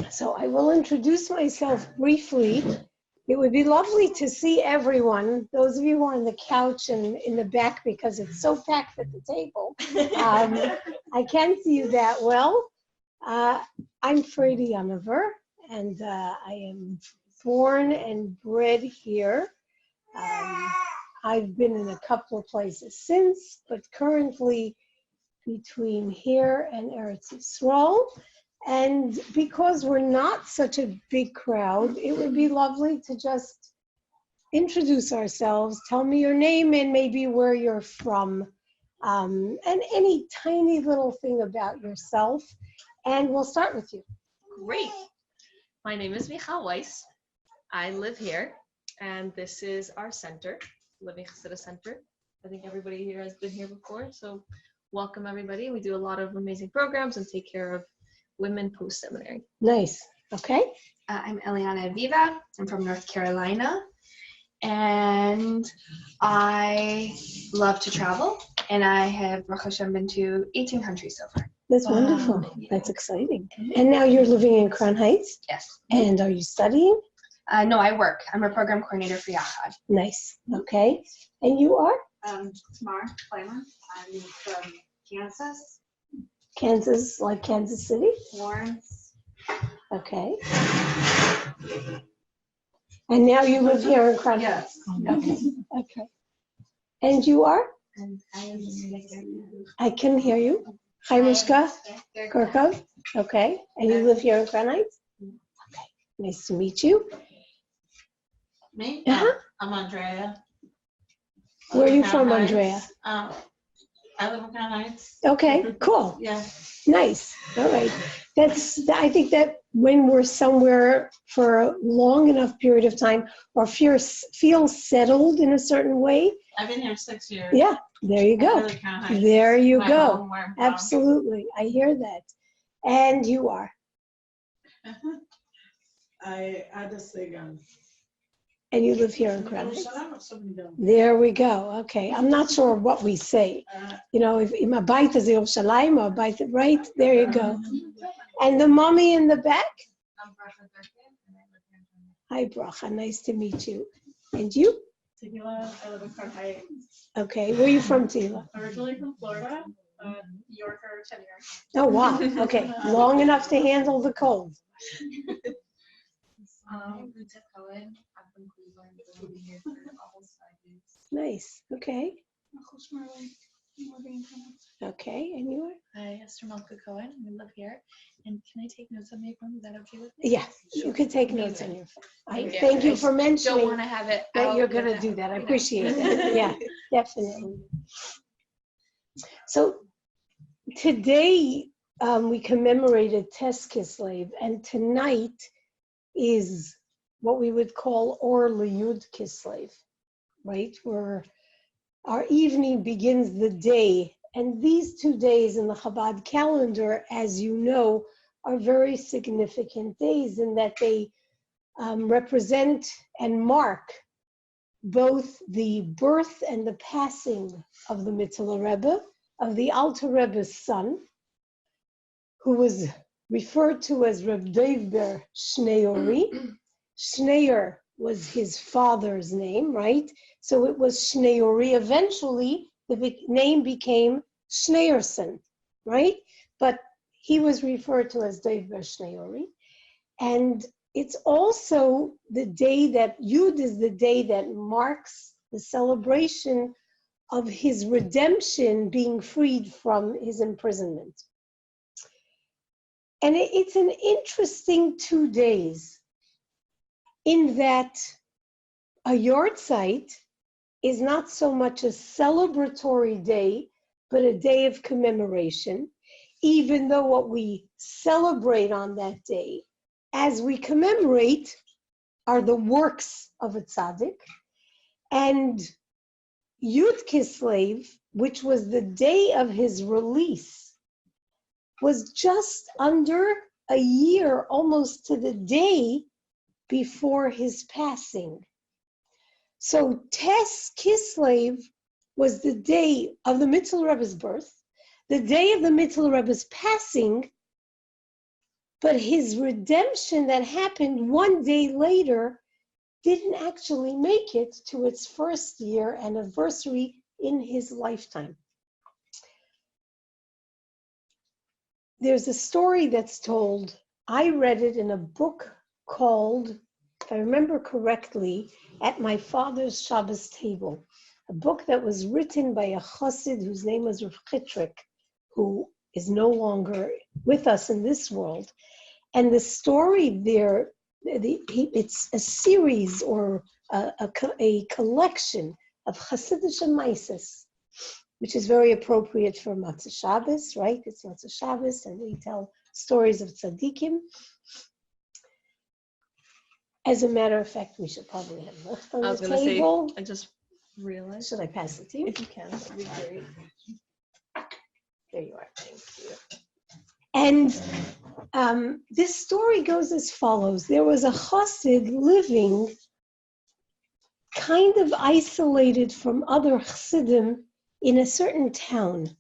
So I will introduce myself briefly. It would be lovely to see everyone, those of you who are on the couch and in the back because it's so packed at the table. I can't see you that well. I'm Freidy Yanover, and I am born and bred here. I've been in a couple of places since, but currently between here and Eretz Yisrael. And because we're not such a big crowd, it would be lovely to just introduce ourselves, tell me your name and maybe where you're from, and any tiny little thing about yourself. And we'll start with you. Great. My name is Michal Weiss. I live here, and this is our center, Living Chassidus Center. I think everybody here has been here before, so welcome everybody. We do a lot of amazing programs and take care of women post-seminary. Nice. Okay. I'm Eliana Aviva. I'm from North Carolina, and I love to travel, and I have, Baruch Hashem, been to 18 countries so far. That's wonderful. That's exciting. And now you're living in Crown Heights? Yes. And are you studying? No, I work. I'm a program coordinator for Yachad. Nice. Okay. And you are? Tamar Kleiman. I'm from Kansas. Kansas, like Kansas City? Lawrence. Okay. And now you live here in Crown Yes. Heights? Okay. Okay. And you are? And I am I can hear you. Hi, Mishka. Gorkov. Okay. And you live here in Crown Heights? Okay. Nice to meet you. Me? Uh-huh. I'm Andrea. Where are you from, Andrea? I live in Crown Heights. Okay, cool. Yeah. Nice. All right. I think that when we're somewhere for a long enough period of time or feel settled in a certain way. I've been here 6 years. Yeah, there you go. Really Crown Heights. There you My go. home, where I'm from. Absolutely. I hear that. And you are? I had a second. And you live here in Crown Heights? There we go. Okay. I'm not sure what we say. You know, if my bite is Yerushalayim or bite, right? There you go. And the mommy in the back? I'm Bracha Durkin, and I live here in Hi, Crown Bracha. Nice to meet you. And you? Tequila, I live in Crown Heights. Okay. Where are you from, Tila? Originally from Florida, New Yorker, 10 years. Oh, wow. Okay. Long enough to handle the cold. Rita Cohen. I'm from Cleveland. I've been here for almost 5 years. Nice. Okay. I'm living in Crown Heights. Okay. And you are? Hi, Esther Malka Cohen. We live here. And can I take notes on my phone? Is that okay with me? Yeah. You can take notes on your phone. Thank you. Thank you I for Don't mentioning want to have it that out you're going to without- do that. I you know. appreciate that. Yeah, definitely. So today we commemorated Tes Kislev, and tonight is what we would call Or Liyud Kislev, right? Where our evening begins the day. And these 2 days in the Chabad calendar, as you know, are very significant days in that they represent and mark both the birth and the passing of the Mitzvah Rebbe, of the Alter Rebbe's son, who was referred to as Reb Dov ber Shneori. Shneor was his father's name, right? So it was Shneori. Eventually, the name became Schneerson, right? But he was referred to as Dov ber Shneori. And it's also the day that Yud is the day that marks the celebration of his redemption, being freed from his imprisonment. And it's an interesting 2 days in that a yahrzeit is not so much a celebratory day, but a day of commemoration, even though what we celebrate on that day as we commemorate are the works of a tzaddik. And Yud Kislev, which was the day of his release, was just under a year, almost to the day before his passing. So Tes Kislev was the day of the Mitzvah Rebbe's birth. The day of the Mitzvah Rebbe's passing, the day of the Mitzvah Rebbe's passing but his redemption that happened one day later didn't actually make it to its first year anniversary in his lifetime. There's a story that's told. I read it in a book called, if I remember correctly, At My Father's Shabbos Table, a book that was written by a chassid whose name was Rav Chitrik, who is no longer with us in this world. And the story there, it's a series or a collection of Chassidiche Yomim, which is very appropriate for Matzah Shabbos, right? It's Matzah Shabbos, and we tell stories of tzaddikim. As a matter of fact, we should probably have left on the table. I just realized. Should I pass it to you? If you can, that would be great. There you are. Thank you. And this story goes as follows. There was a chassid living kind of isolated from other chassidim in a certain town.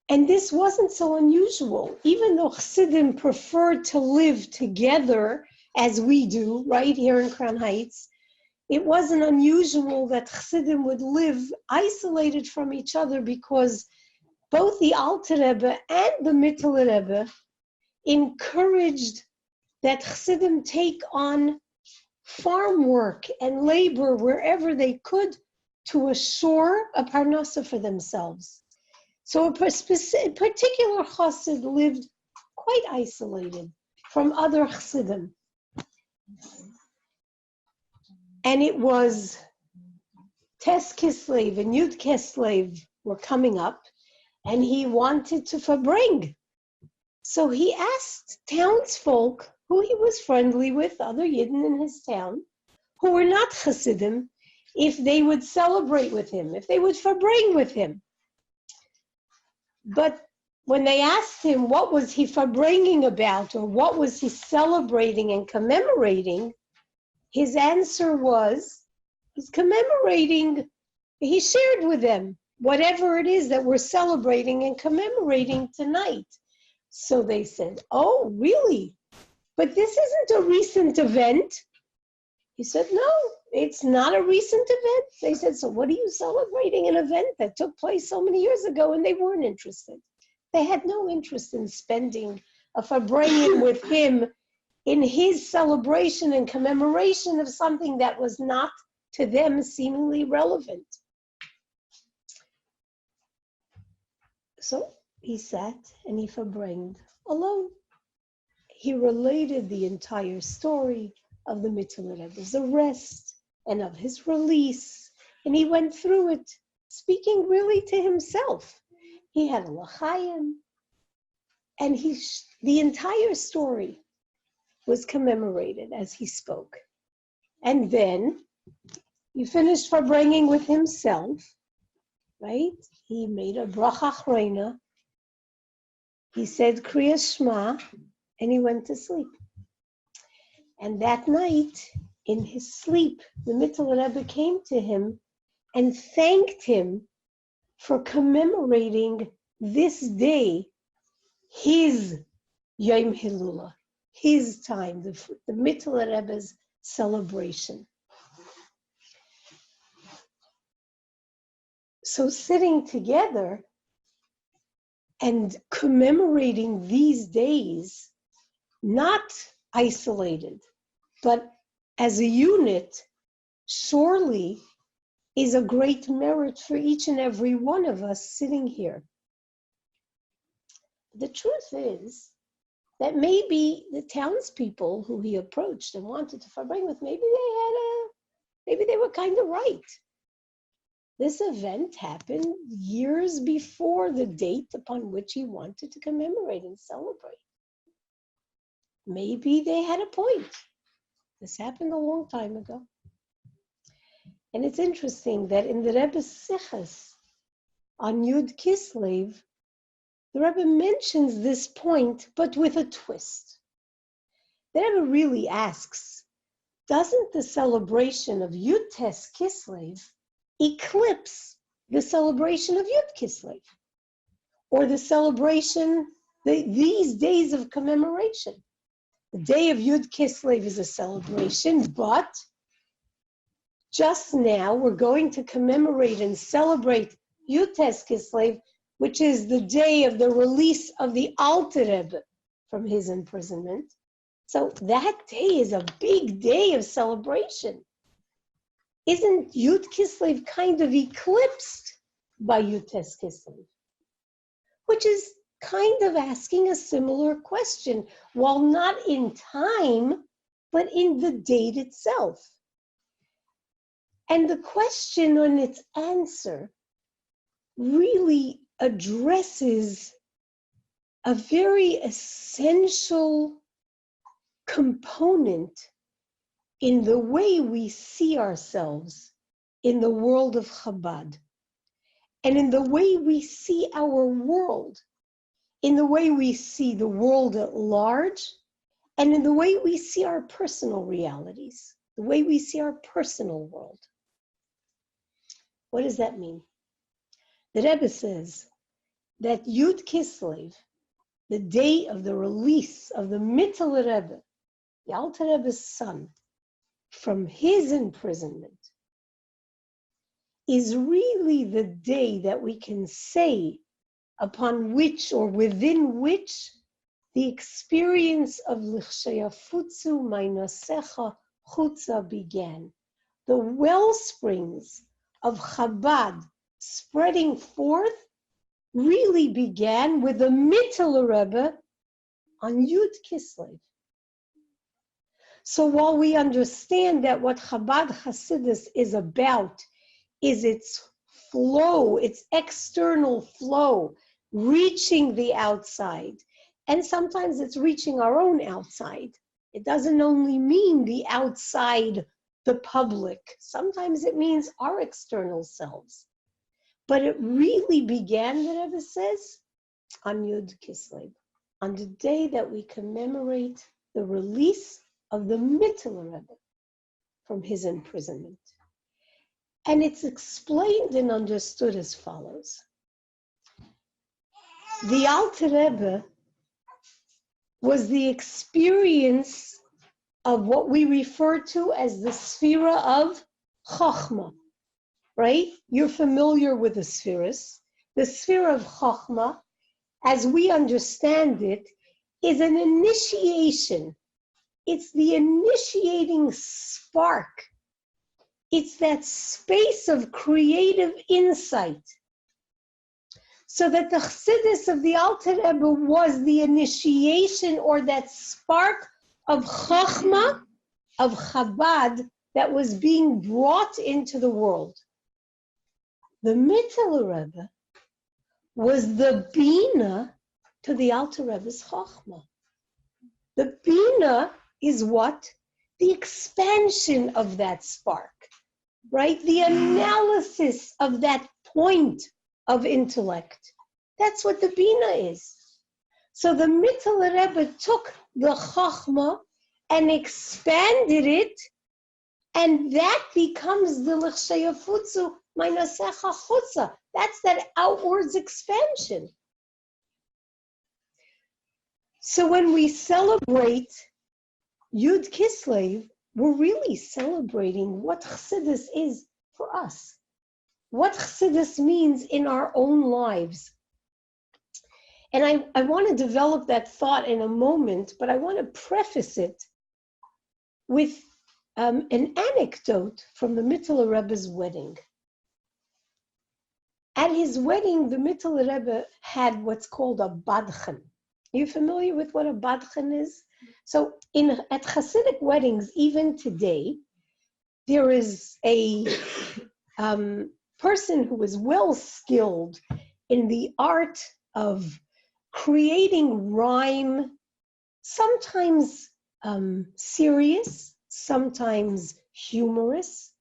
And this wasn't so unusual, even though chassidim preferred to live together as we do right here in Crown Heights. It wasn't unusual that chassidim would live isolated from each other because both the Alter Rebbe and the Mittler Rebbe encouraged that chassidim take on farm work and labor wherever they could to assure a parnasa for themselves. So a particular chassid lived quite isolated from other chassidim. And it was Tes Kislev and Yud Kislev were coming up, and he wanted to farbrenged. So he asked townsfolk who he was friendly with, other Yidden in his town, who were not chassidim, if they would celebrate with him, if they would farbrenged with him. But when they asked him what was he farbrenging about, or what was he celebrating and commemorating, his answer was, he's commemorating, he shared with them whatever it is that we're celebrating and commemorating tonight. So they said, oh, really? But this isn't a recent event. He said, no, it's not a recent event. They said, so what are you celebrating? An event that took place so many years ago, and they weren't interested. They had no interest in spending a farbrenged with him in his celebration and commemoration of something that was not to them seemingly relevant. So he sat and he farbrenged alone. He related the entire story of the Mittler Rebbe's arrest and of his release, and he went through it, speaking really to himself. He had a l'chaim, and the entire story was commemorated as he spoke. And then he finished farbrenging with himself, right? He made a bracha achrona. He said Kriyas Shema, and he went to sleep. And that night, in his sleep, the Mittler Rebbe came to him and thanked him for commemorating this day, his Yom Hilula, his time, the Mittler Rebbe's celebration. So sitting together and commemorating these days, not isolated, but as a unit, surely is a great merit for each and every one of us sitting here. The truth is that maybe the townspeople who he approached and wanted to farbrenged with, maybe they were kind of right. This event happened years before the date upon which he wanted to commemorate and celebrate. Maybe they had a point. This happened a long time ago. And it's interesting that in the Rebbe's Sichos on Yud Kislev, the Rebbe mentions this point, but with a twist. The Rebbe really asks, doesn't the celebration of Yud Tes Kislev eclipse the celebration of Yud Kislev? Or the celebration these days of commemoration. The day of Yud Kislev is a celebration, but just now we're going to commemorate and celebrate Yud Tes Kislev, which is the day of the release of the Alter Rebbe from his imprisonment. So that day is a big day of celebration. Isn't Yud Kislev kind of eclipsed by Yud Tes Kislev? Which is kind of asking a similar question, while not in time, but in the date itself. And the question and its answer really addresses a very essential component in the way we see ourselves in the world of Chabad, and in the way we see our world, in the way we see the world at large, and in the way we see our personal realities, the way we see our personal world. What does that mean? The Rebbe says that Yud Kislev, the day of the release of the Mittel Rebbe, the Alter Rebbe's son, from his imprisonment, is really the day that we can say upon which or within which the experience of L'chsheyafutzu Mainasecha Chutza began. The well springs of Chabad spreading forth really began with the Mittel Rebbe on Yud Kislev. So while we understand that what Chabad Chassidus is about is its flow, its external flow, reaching the outside, and sometimes it's reaching our own outside. It doesn't only mean the outside, the public. Sometimes it means our external selves. But it really began, the Rebbe says, on Yud Kislev, on the day that we commemorate the release of the Mittel Rebbe from his imprisonment. And it's explained and understood as follows. The Alter Rebbe was the experience of what we refer to as the Sphira of Chochmah, right? You're familiar with the spheres. The Sphira of Chochmah, as we understand it, is an initiation. It's the initiating spark. It's that space of creative insight. So that the Chassidus of the Alter Rebbe was the initiation or that spark of Chochmah, of Chabad, that was being brought into the world. The Mittel Rebbe was the Bina to the Alter Rebbe's Chochmah. The Bina is what? The expansion of that spark, right? The analysis of that point of intellect. That's what the Bina is. So the Mittel Rebbe took the Chochmah and expanded it, and that becomes the L'chsheyafutzu Mainasecha Chutza. That's that outwards expansion. So when we celebrate Yud Kislev, we're really celebrating what Chassidus is for us, what Chassidus means in our own lives. And I want to develop that thought in a moment, but I want to preface it with an anecdote from the Mittel Rebbe's wedding. At his wedding, the Mittel Rebbe had what's called a badchen. Are you familiar with what a badchen is? So at Chassidic weddings, even today, there is a person who is well skilled in the art of creating rhyme, sometimes serious, sometimes humorous,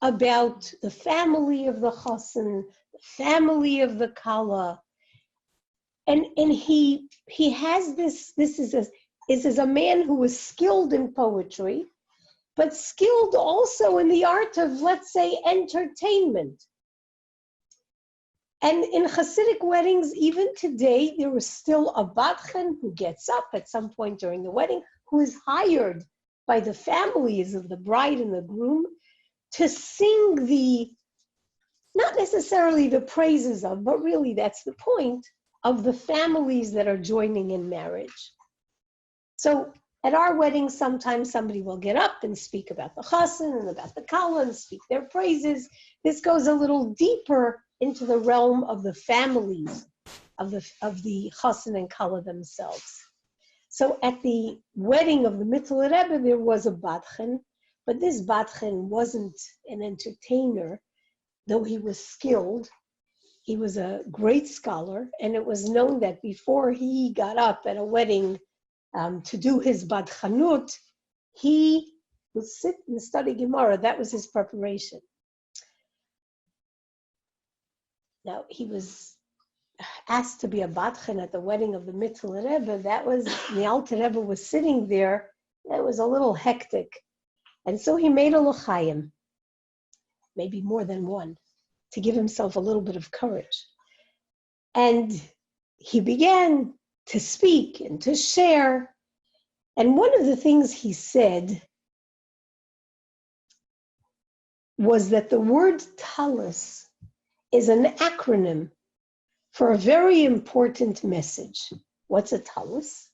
about the family of the chassan, the family of the kala. And he has this is a man who was skilled in poetry, but skilled also in the art of, let's say, entertainment. And in Hasidic weddings, even today, there is still a batchen who gets up at some point during the wedding, who is hired by the families of the bride and the groom to sing not necessarily the praises of, but really that's the point, of the families that are joining in marriage. So at our weddings, sometimes somebody will get up and speak about the chassan and about the kala and speak their praises. This goes a little deeper into the realm of the families of the chassan and kala themselves. So at the wedding of the Mittler Rebbe, there was a batchen, but this batchen wasn't an entertainer, though he was skilled. He was a great scholar, and it was known that before he got up at a wedding to do his batchanut, he would sit and study Gemara. That was his preparation. Now, he was asked to be a batchen at the wedding of the Mittler Rebbe. The Alter Rebbe was sitting there. It was a little hectic. And so he made a l'chaim, maybe more than one, to give himself a little bit of courage. And he began to speak and to share. And one of the things he said was that the word talus is an acronym for a very important message. What's a talus?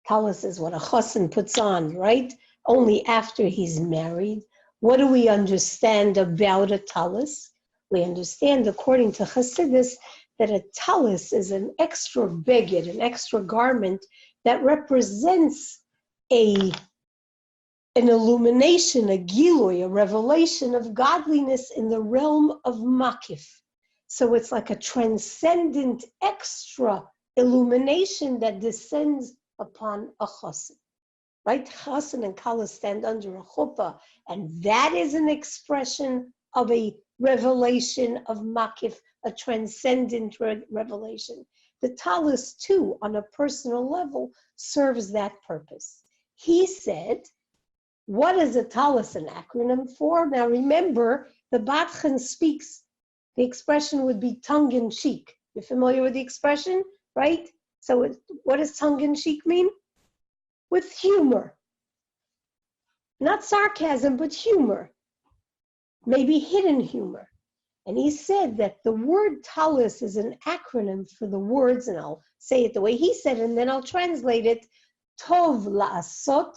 Talus is what a chassan puts on, right? Only after he's married. What do we understand about a talus? We understand, according to Chassidus, that a talus is an extra beged, an extra garment that represents an illumination, a gilui, a revelation of godliness in the realm of makif. So it's like a transcendent extra illumination that descends upon a chassan, right? Chassan and kala stand under a chuppah, and that is an expression of a revelation of makif, a transcendent revelation. The talus, too, on a personal level, serves that purpose. He said, what is a talus an acronym for? Now remember, the batchen speaks, the expression would be tongue-in-cheek. You're familiar with the expression, right? So what does tongue-in-cheek mean? With humor. Not sarcasm, but humor. Maybe hidden humor. And he said that the word talus is an acronym for the words, and I'll say it the way he said, and then I'll translate it, tov la'asot,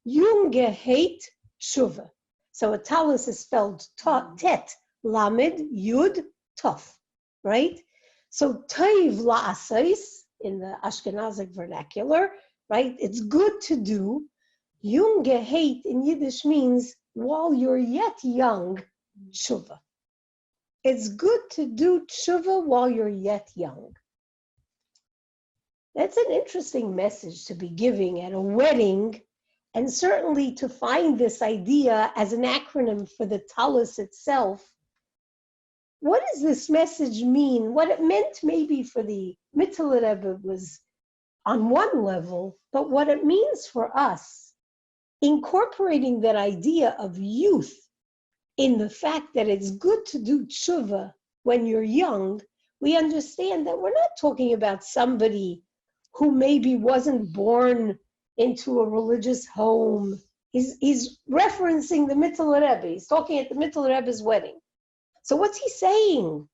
yum geheit shuva. So a talus is spelled tet, lamed, yud, tof, right? So tov la'asais, in the Ashkenazic vernacular, right? It's good to do. Yum geheit in Yiddish means while you're yet young, tshuva. It's good to do tshuva while you're yet young. That's an interesting message to be giving at a wedding, and certainly to find this idea as an acronym for the talus itself. What does this message mean? What it meant maybe for the Mittler Rebbe was on one level, but what it means for us, incorporating that idea of youth in the fact that it's good to do tshuva when you're young, we understand that we're not talking about somebody who maybe wasn't born into a religious home. He's referencing the Mittler Rebbe. He's talking at the Mittler Rebbe's wedding. So what's he saying?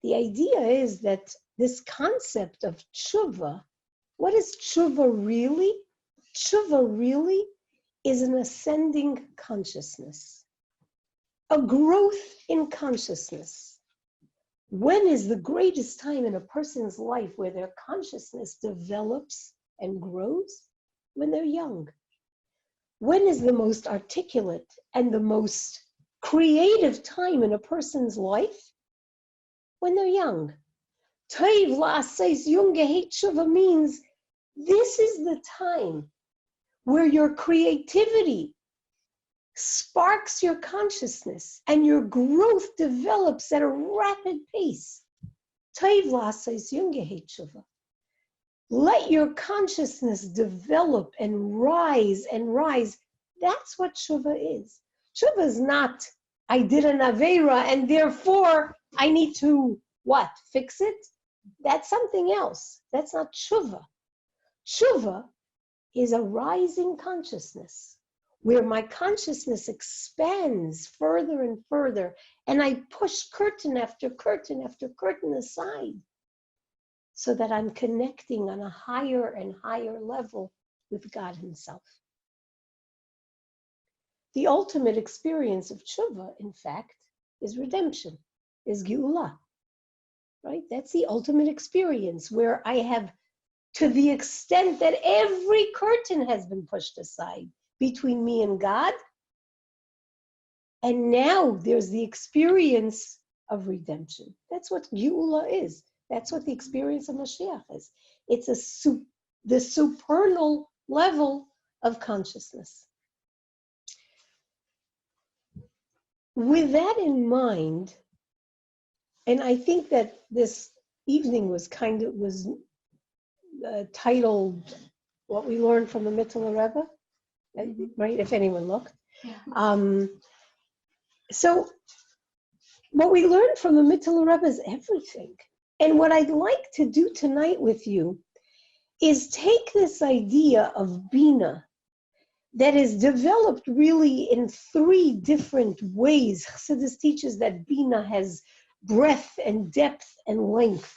The idea is that this concept of tshuva, what is tshuva really? Tshuva really is an ascending consciousness, a growth in consciousness. When is the greatest time in a person's life where their consciousness develops and grows? When they're young. When is the most articulate and the most creative time in a person's life? When they're young. Toiv la'asais yum geheit shuva means this is the time where your creativity sparks your consciousness and your growth develops at a rapid pace. Toiv la'asais yum geheit shuva. Let your consciousness develop and rise and rise. That's what tshuva is. Tshuva is not, I did an aveira and therefore I need to, what, fix it? That's something else. That's not tshuva. Tshuva is a rising consciousness where my consciousness expands further and further, and I push curtain after curtain after curtain aside so that I'm connecting on a higher and higher level with God Himself. The ultimate experience of tshuva, in fact, is redemption, is geula, right? That's the ultimate experience where I have, to the extent that every curtain has been pushed aside between me and God, and now there's the experience of redemption. That's what geula is. That's what the experience of Mashiach is. It's the supernal level of consciousness. With that in mind, and I think that this evening was titled "What We Learned from the Mittler Rebbe," right? If anyone looked. Yeah. So what we learned from the Mittler Rebbe is everything. And what I'd like to do tonight with you is take this idea of Bina that is developed really in three different ways. Chassidus teaches that Bina has breadth and depth and length,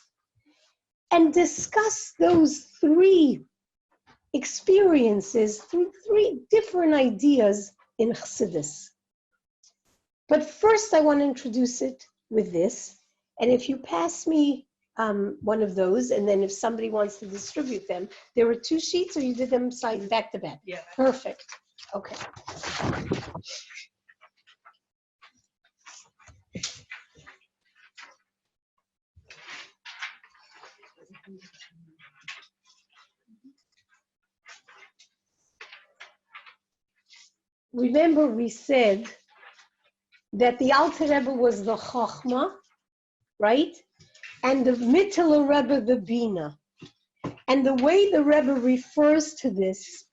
and discuss those three experiences through three different ideas in Chassidus. But first I want to introduce it with this, and if you pass me one of those, and then if somebody wants to distribute them, there were 2 sheets, or you did them back to back? Yeah. Perfect. Okay. Remember, we said that the Alter Rebbe was the Chochmah, right? And the Mittler Rebbe, the Bina. And the way the Rebbe refers to this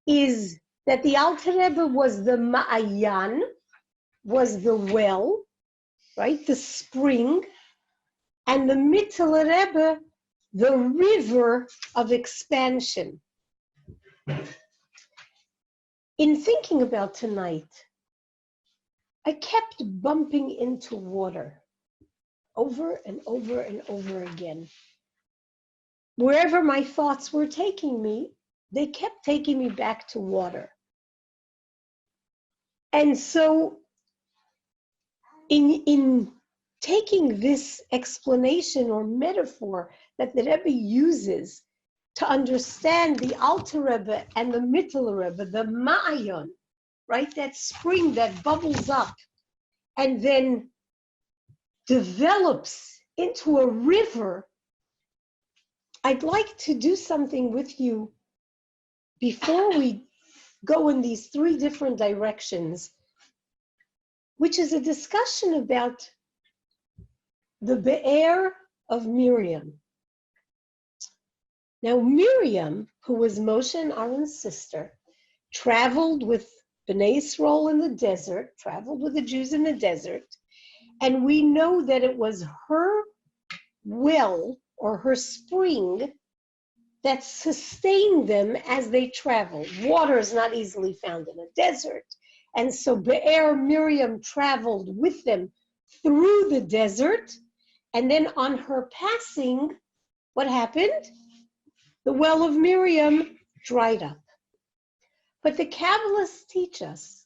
is that the Alter Rebbe was the Ma'ayan, was the well, right? The spring. And the Mittler Rebbe, the river of expansion. In thinking about tonight, I kept bumping into water over and over and over again. Wherever my thoughts were taking me, they kept taking me back to water. And so in taking this explanation or metaphor that the Rebbe uses to understand the Alter Rebbe and the Mittler Rebbe, the Ma'ayon, right? That spring that bubbles up and then develops into a river. I'd like to do something with you before we go in these 3 different directions, which is a discussion about the Be'er of Miriam. Now, Miriam, who was Moshe and Aaron's sister, traveled with Bnei Yisrael in the desert, traveled with the Jews in the desert, and we know that it was her well or her spring that sustained them as they traveled. Water is not easily found in a desert, and so Be'er Miriam traveled with them through the desert, and then on her passing, what happened? The well of Miriam dried up. But the Kabbalists teach us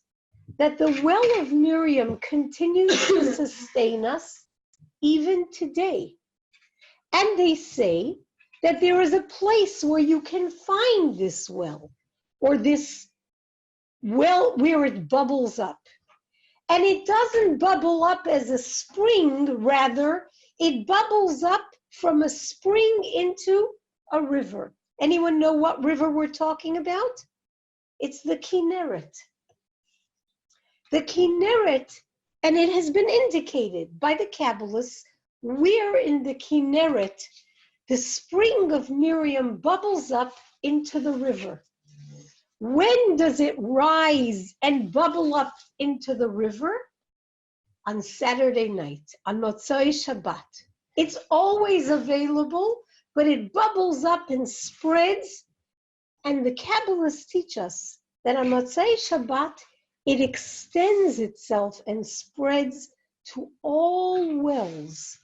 that the well of Miriam continues to sustain us even today. And they say that there is a place where you can find this well, or this well where it bubbles up. And it doesn't bubble up as a spring, rather, it bubbles up from a spring into a river. Anyone know what river we're talking about? It's the Kinneret. The Kinneret, and it has been indicated by the Kabbalists, where in the Kinneret the spring of Miriam bubbles up into the river. When does it rise and bubble up into the river? on Saturday night, on Motzei Shabbat. It's always available, but it bubbles up and spreads. And the Kabbalists teach us that on Motzei Shabbat, it extends itself and spreads to all wells,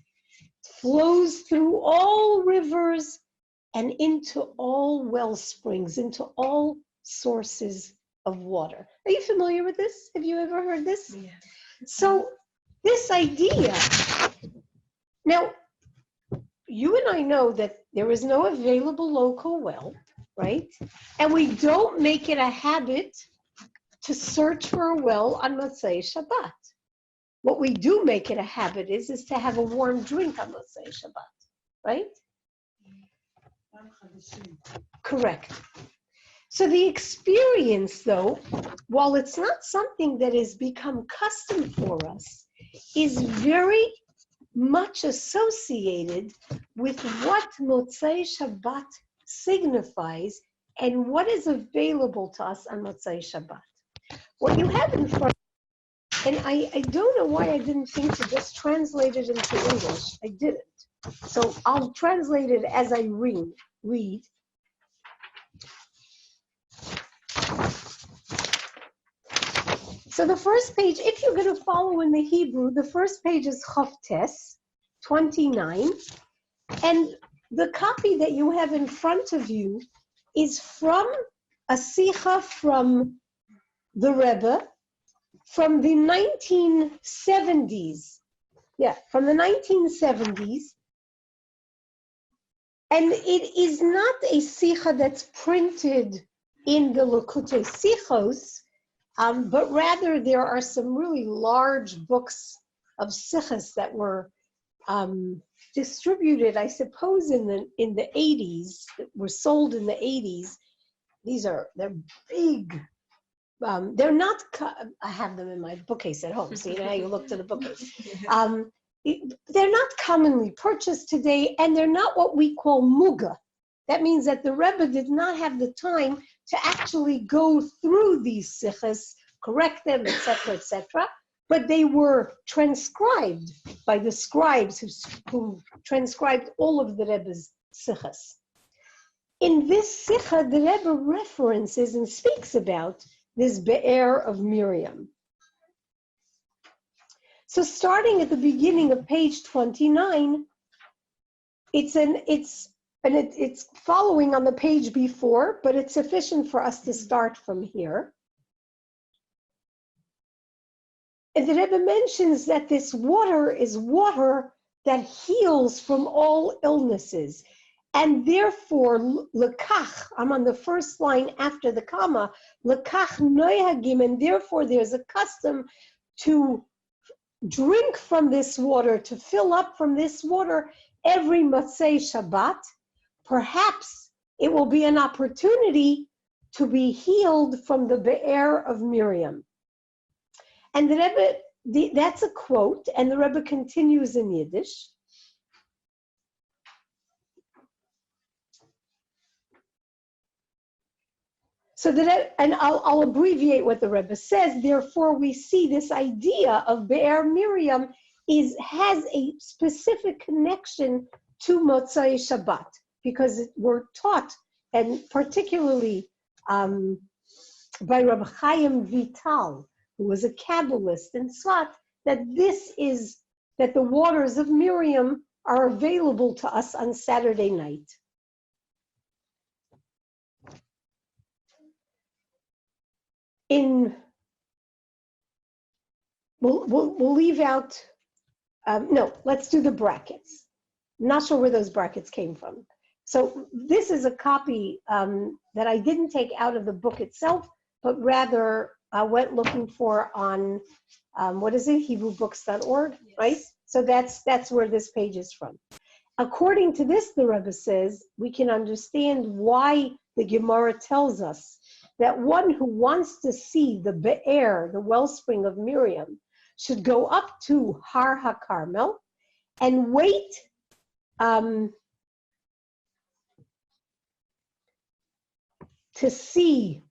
flows through all rivers and into all well springs, into all sources of water. Are you familiar with this? Have you ever heard this? Yeah. So this idea, now, you and I know that there is no available local well, right? And we don't make it a habit to search for a well on Motzei Shabbat. What we do make it a habit is to have a warm drink on Motzei Shabbat, right? Correct. So the experience, though, while it's not something that has become custom for us, is very much associated with what Motzei Shabbat signifies and what is available to us on Motzei Shabbat. What you have in front, and I don't know why I didn't think to just translate it into English. I didn't. So I'll translate it as I read. So the first page, if you're going to follow in the Hebrew, the first page is Chav Tes, 29. And the copy that you have in front of you is from a Sicha from the Rebbe from the 1970s. Yeah, from the 1970s. And it is not a Sicha that's printed in the Likutei Sichos, but rather there are some really large books of Sichos that were distributed, I suppose, in the 80s, were sold in the 80s. They're big. They're not, I have them in my bookcase at home, so you know how you look to the bookcase. They're not commonly purchased today, and they're not what we call muga. That means that the Rebbe did not have the time to actually go through these sichos, correct them, etc., but they were transcribed by the scribes who transcribed all of the Rebbe's sichos. In this sicha, the Rebbe references and speaks about this Be'er of Miriam. So starting at the beginning of page 29, it's following on the page before, but it's sufficient for us to start from here. And the Rebbe mentions that this water is water that heals from all illnesses. And therefore, lekach, I'm on the first line after the comma, lekach noyhagim, and therefore there's a custom to drink from this water, to fill up from this water every Motzei Shabbat. Perhaps it will be an opportunity to be healed from the Be'er of Miriam. And the Rebbe, that's a quote, and the Rebbe continues in Yiddish. So and I'll abbreviate what the Rebbe says. Therefore, we see this idea of Be'er Miriam has a specific connection to Motzei Shabbat, because we're taught, and particularly by Rabbi Chaim Vital, who was a Kabbalist in Tzfat, that the waters of Miriam are available to us on Saturday night. We'll leave out, no, let's do the brackets. I'm not sure where those brackets came from. So this is a copy that I didn't take out of the book itself, but rather I went looking for on, HebrewBooks.org, yes. Right? So that's where this page is from. According to this, the Rebbe says, we can understand why the Gemara tells us that one who wants to see the Be'er, the wellspring of Miriam, should go up to Har HaKarmel and wait to see,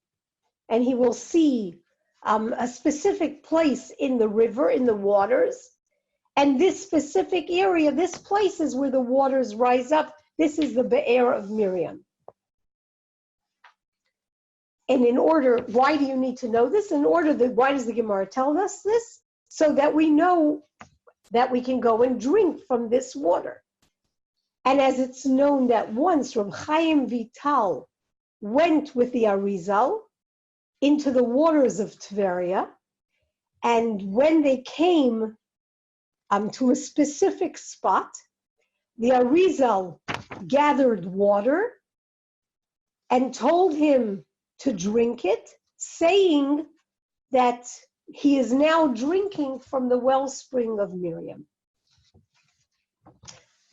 and he will see a specific place in the river, in the waters. And this specific area, this place is where the waters rise up. This is the Be'er of Miriam. And in order, why do you need to know this? Why does the Gemara tell us this? So that we know that we can go and drink from this water. And as it's known that once Reb Chaim Vital went with the Arizal into the waters of Tveria, and when they came to a specific spot, the Arizal gathered water and told him to drink it, saying that he is now drinking from the wellspring of Miriam.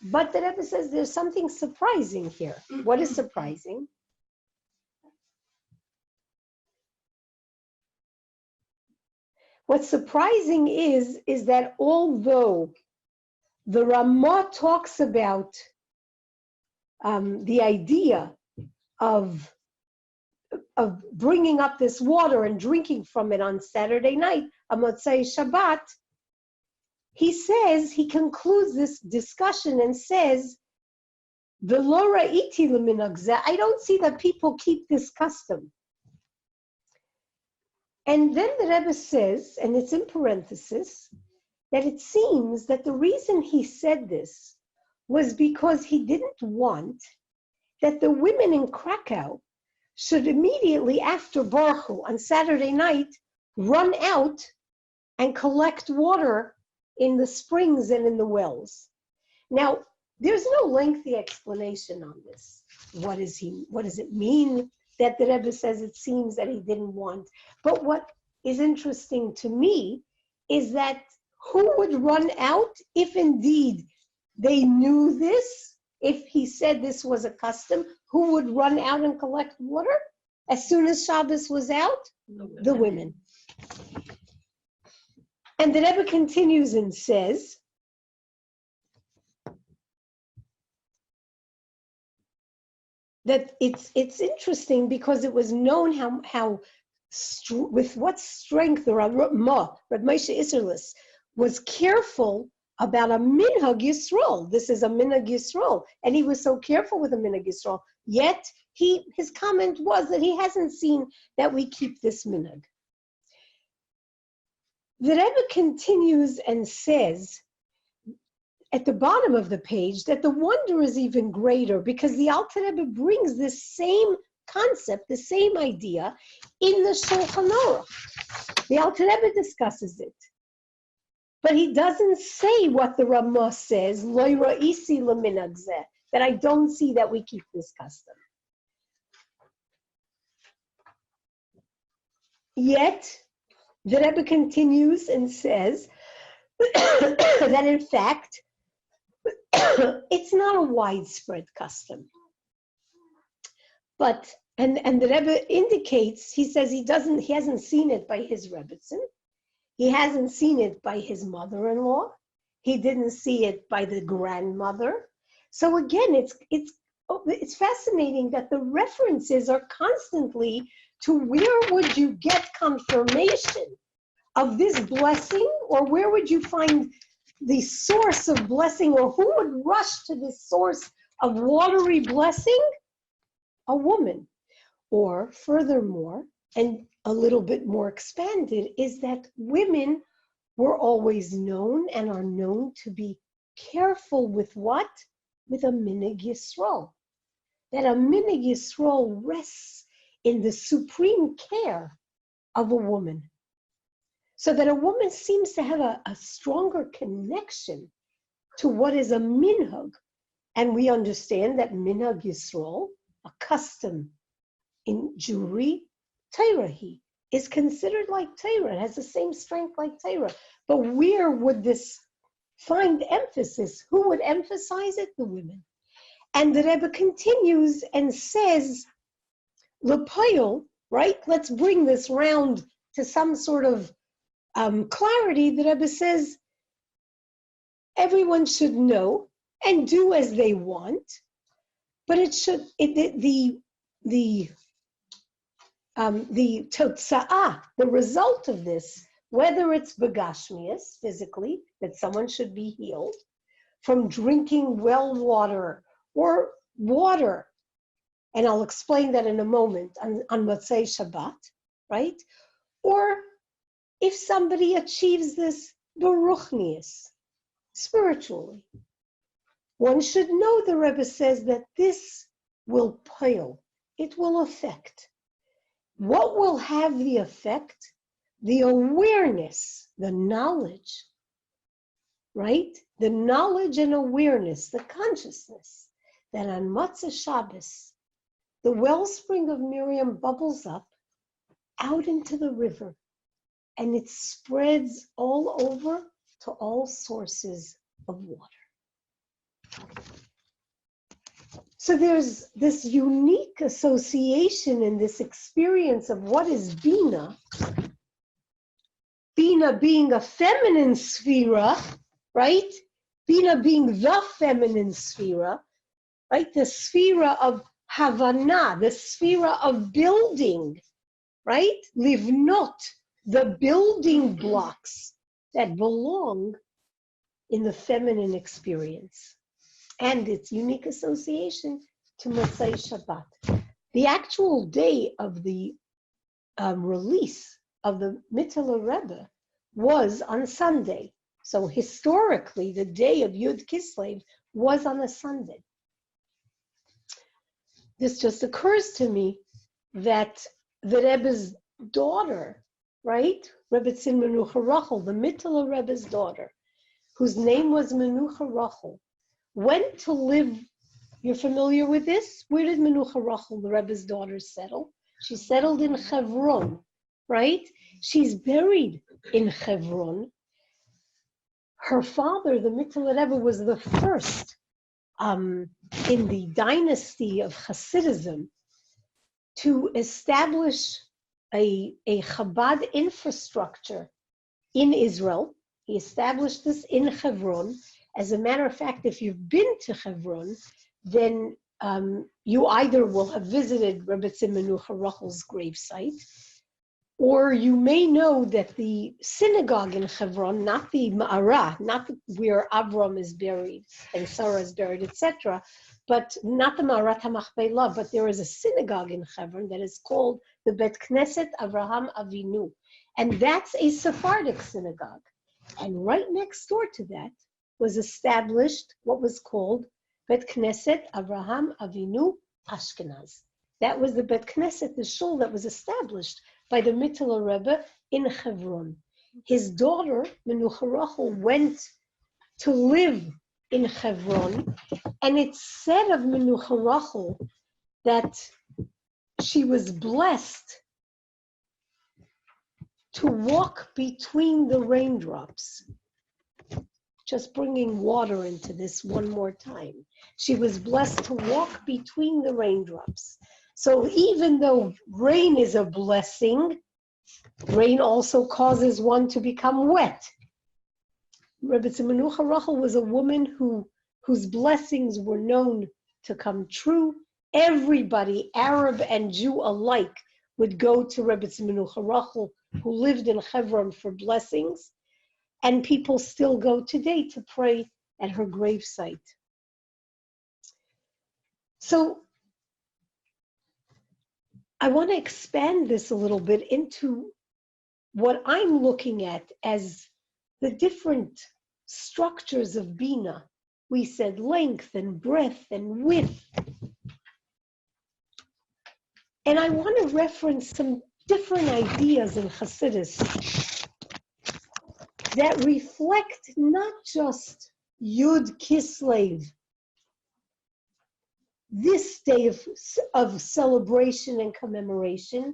But the Rebbe says there's something surprising here. What is surprising? What's surprising is that although the Ramah talks about the idea of bringing up this water and drinking from it on Saturday night, on Motzei Shabbat, he concludes this discussion and says, "V'lo ra'iti l'minhag zeh." I don't see that people keep this custom. And then the Rebbe says, and it's in parenthesis, that it seems that the reason he said this was because he didn't want that the women in Krakow should immediately after Baruch Hu on Saturday night run out and collect water in the springs and in the wells. Now, there's no lengthy explanation on this. What does it mean that the Rebbe says it seems that he didn't want? But what is interesting to me is that who would run out if indeed they knew this? If he said this was a custom, who would run out and collect water as soon as Shabbos was out? The women. And the Rebbe continues and says, that it's interesting because it was known how with what strength the Reb Moshe Isserlis was careful about a minhag Yisrael. This is a minhag Yisrael, and he was so careful with a minhag Yisrael. Yet his comment was that he hasn't seen that we keep this minhag. The Rebbe continues and says at the bottom of the page that the wonder is even greater because the Alter Rebbe brings this same concept, the same idea in the Shulchan Aruch. The Alter Rebbe discusses it. But he doesn't say what the Ramah says, Lo ra'isi l'minhag zeh, that I don't see that we keep this custom. Yet, the Rebbe continues and says that in fact, it's not a widespread custom. But, and the Rebbe indicates, he says he hasn't seen it by his Rebbetzin. He hasn't seen it by his mother-in-law. He didn't see it by the grandmother. So again, it's fascinating that the references are constantly to where would you get confirmation of this blessing, or where would you find the source of blessing, or who would rush to this source of watery blessing? A woman. Or furthermore, and a little bit more expanded, is that women were always known and are known to be careful with what? With a minhag Yisrael. That a minhag Yisrael rests in the supreme care of a woman. So that a woman seems to have a stronger connection to what is a minhag. And we understand that minhag Yisrael, a custom in Jewry, Torah is considered like Torah. It has the same strength like Torah. But where would this find emphasis? Who would emphasize it? The women. And the Rebbe continues and says, L'poyol, right? Let's bring this round to some sort of clarity. The Rebbe says, everyone should know and do as they want, but the totsa'ah, the result of this, whether it's begashmias, physically, that someone should be healed from drinking well water or water, and I'll explain that in a moment, on Motzei Shabbat, right? Or if somebody achieves this beruchnius, spiritually, one should know, the Rebbe says, that this will pile, it will affect. What will have the effect? The awareness, the knowledge, right? The knowledge and awareness, the consciousness that on Motzei Shabbos, the wellspring of Miriam bubbles up out into the river, and it spreads all over to all sources of water. So there's this unique association in this experience of what is Bina. Bina being a feminine sphera, right? Bina being the feminine sphera, right? The sphera of Havana, the sphera of building, right? Livnot, the building blocks that belong in the feminine experience, and its unique association to Motzei Shabbat. The actual day of the release of the Mittler Rebbe was on Sunday. So historically, the day of Yud Kislev was on a Sunday. This just occurs to me that the Rebbe's daughter, right? Rebbetzin Menucha Rachel, the Mittler Rebbe's daughter, whose name was Menucha Rachel, went to live. You're familiar with this? Where did Menucha Rachel, the Rebbe's daughter, settle? She settled in Hebron, right? She's buried in Hebron. Her father, the Mittler Rebbe, was the first in the dynasty of Chassidism to establish a Chabad infrastructure in Israel. He established this in Hebron. As a matter of fact, if you've been to Hebron, then you either will have visited Rebbetzin Menucha Rachel's gravesite, or you may know that the synagogue in Hebron, not the Ma'ara, not where Avram is buried and Sarah is buried, etc., but not the Ma'arat HaMachpelah, but there is a synagogue in Hebron that is called the Bet Knesset Avraham Avinu, and that's a Sephardic synagogue. And right next door to that was established what was called Bet Knesset Avraham Avinu Ashkenaz. That was the Bet Knesset, the shul that was established by the Mittler Rebbe in Hebron. His daughter, Menucha Rachel, went to live in Hebron, and it's said of Menucha Rachel that she was blessed to walk between the raindrops. Just bringing water into this one more time. She was blessed to walk between the raindrops. So even though rain is a blessing, rain also causes one to become wet. Rebbetzin Menucha Rachel was a woman whose blessings were known to come true. Everybody, Arab and Jew alike, would go to Rebbetzin Menucha Rachel, who lived in Hebron, for blessings. And people still go today to pray at her gravesite. So I want to expand this a little bit into what I'm looking at as the different structures of Bina. We said length and breadth and width. And I want to reference some different ideas in Chassidus that reflect not just Yud Kislev, this day of celebration and commemoration,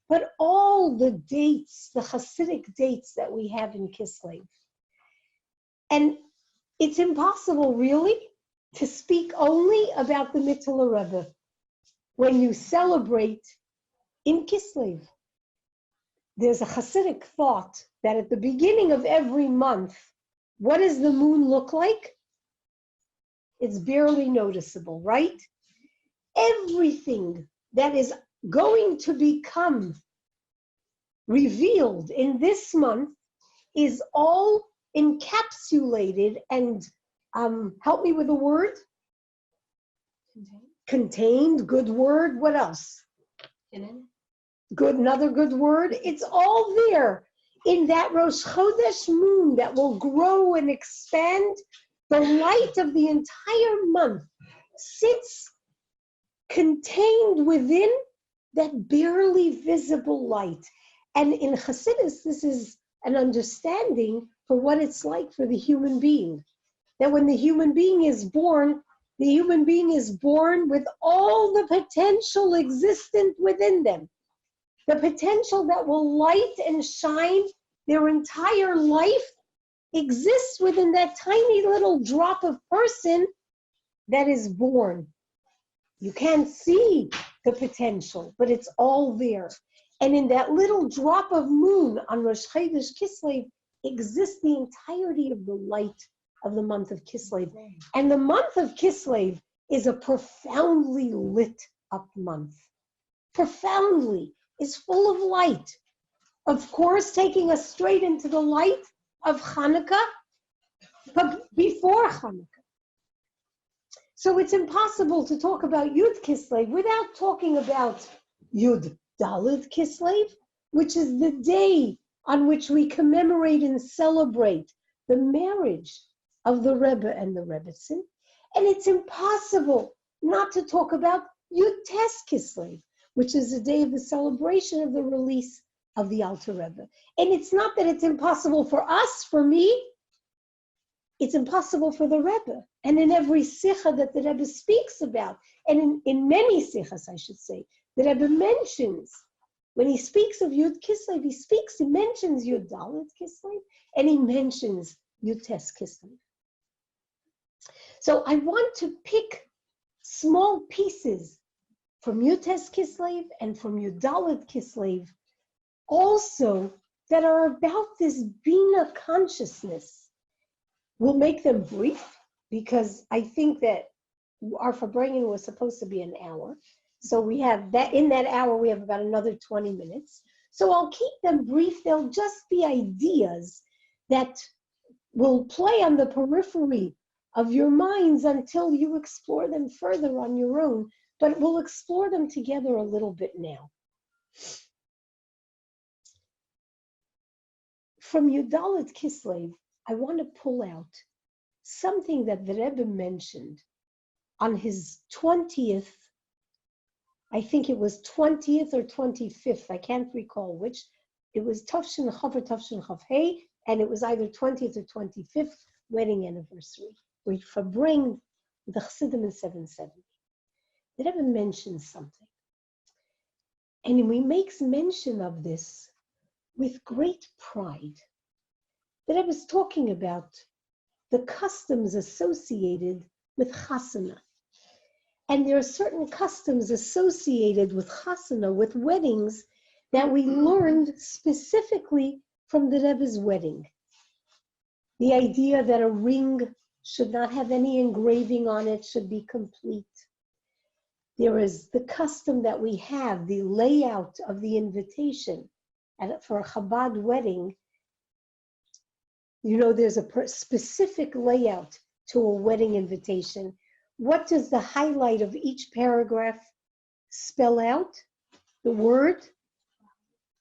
but all the dates, the Hasidic dates that we have in Kislev. And it's impossible, really, to speak only about the Mittler Rebbe when you celebrate in Kislev. There's a Hasidic thought that at the beginning of every month, what does the moon look like? It's barely noticeable, right? Everything that is going to become revealed in this month is all encapsulated and, help me with a word? Contained, good word. What else? Good, another good word. It's all there in that Rosh Chodesh moon that will grow and expand. The light of the entire month sits contained within that barely visible light. And in Chassidus, this is an understanding for what it's like for the human being. That when the human being is born with all the potential existent within them. The potential that will light and shine their entire life exists within that tiny little drop of person that is born. You can't see the potential, but it's all there. And in that little drop of moon on Rosh Chodesh Kislev exists the entirety of the light of the month of Kislev. And the month of Kislev is a profoundly lit up month. Profoundly, is full of light. Of course, taking us straight into the light of Hanukkah, but before Hanukkah. So it's impossible to talk about Yud Kislev without talking about Yud Daled Kislev, which is the day on which we commemorate and celebrate the marriage of the Rebbe and the Rebbetzin. And it's impossible not to talk about Yud Tes Kislev, which is the day of the celebration of the release of the Alter Rebbe. And it's not that it's impossible for us, for me, it's impossible for the Rebbe. And in every sikha that the Rebbe speaks about, and in many sikhas, I should say, the Rebbe mentions, when he speaks of Yud Kislev, he mentions Yud Dalet Kislev, and he mentions Yud Tes Kislev. So I want to pick small pieces from Yud Tes Kislev and from Yud Dalet Kislev also that are about this Bina consciousness. We'll make them brief because I think that our farbrenged was supposed to be an hour. So we have that, in that hour, we have about another 20 minutes. So I'll keep them brief. They'll just be ideas that will play on the periphery of your minds until you explore them further on your own. But we'll explore them together a little bit now. From Yud Dalet Kislev, I want to pull out something that the Rebbe mentioned on his 20th, I think it was 20th or 25th, I can't recall which. It was Tafshin Chav or Tafshin Chav Hey, and it was either 20th or 25th wedding anniversary. We farbrenged the Chassidim in 770. The Rebbe mentions something. And he makes mention of this with great pride. The Rebbe is talking about the customs associated with chasana. And there are certain customs associated with chasana, with weddings, that we learned specifically from the Rebbe's wedding. The idea that a ring should not have any engraving on it, should be complete. There is the custom that we have, the layout of the invitation for a Chabad wedding. You know, there's a specific layout to a wedding invitation. What does the highlight of each paragraph spell out? The word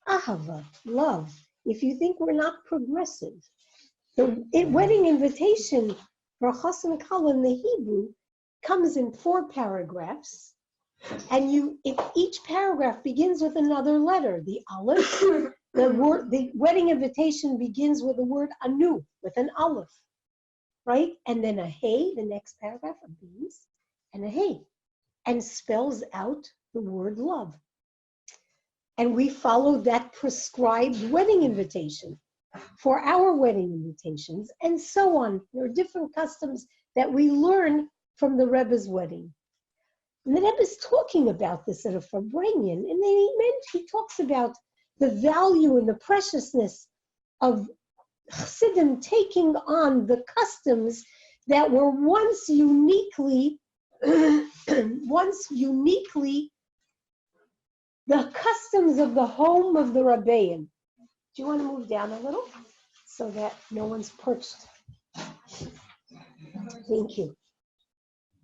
ahava, love. If you think we're not progressive, the wedding invitation for Chas and Kala in the Hebrew comes in 4 paragraphs, and each paragraph begins with another letter. The aleph, the wedding invitation begins with the word anu, with an aleph, right? And then a hey, the next paragraph, a bees, and a hey, and spells out the word love. And we follow that prescribed wedding invitation for our wedding invitations, and so on. There are different customs that we learn from the Rebbe's wedding. And the Rebbe is talking about this at a farbrenged, and then he talks about the value and the preciousness of Chassidim taking on the customs that were once uniquely the customs of the home of the Rabbeim. Do you want to move down a little so that no one's perched? Thank you.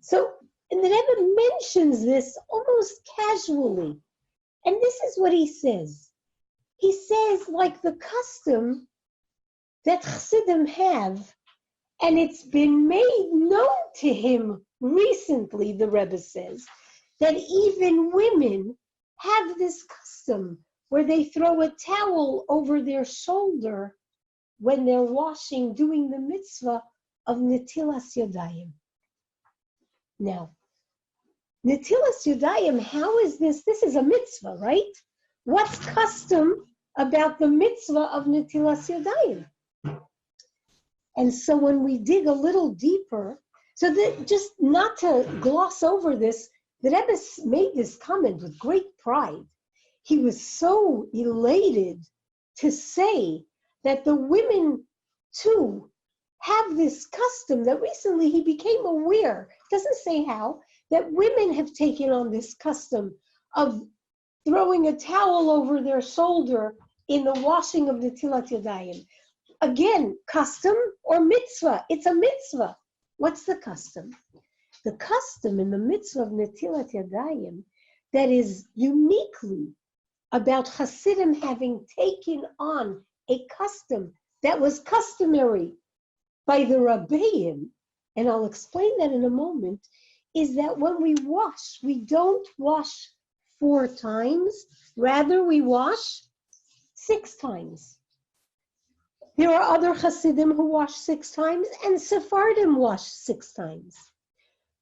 So, and the Rebbe mentions this almost casually. And this is what he says. He says, like the custom that Chassidim have, and it's been made known to him recently, the Rebbe says, that even women have this custom where they throw a towel over their shoulder when they're washing, doing the mitzvah of Netilas Yadayim. Now, Netilas Yadayim, how is this? This is a mitzvah, right? What's custom about the mitzvah of Netilas Yadayim? And so when we dig a little deeper, so that just not to gloss over this, the Rebbe made this comment with great pride. He was so elated to say that the women too have this custom that recently he became aware, doesn't say how, that women have taken on this custom of throwing a towel over their shoulder in the washing of the Netilat Yadayim. Again, custom or mitzvah? It's a mitzvah. What's the custom? The custom in the mitzvah of Netilat Yadayim that is uniquely about Hasidim having taken on a custom that was customary by the Rabbeim, and I'll explain that in a moment, is that when we wash, we don't wash 4 times, rather we wash 6 times. There are other Hasidim who wash 6 times, and Sephardim wash 6 times.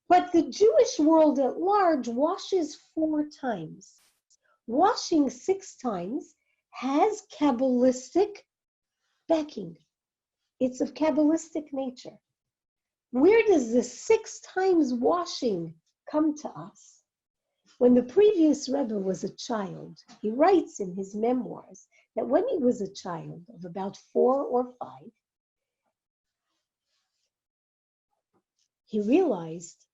But the Jewish world at large washes 4 times. Washing 6 times has Kabbalistic backing. It's of Kabbalistic nature. Where does the 6 times washing come to us? When the previous Rebbe was a child, he writes in his memoirs that when he was a child of about 4 or 5, he realized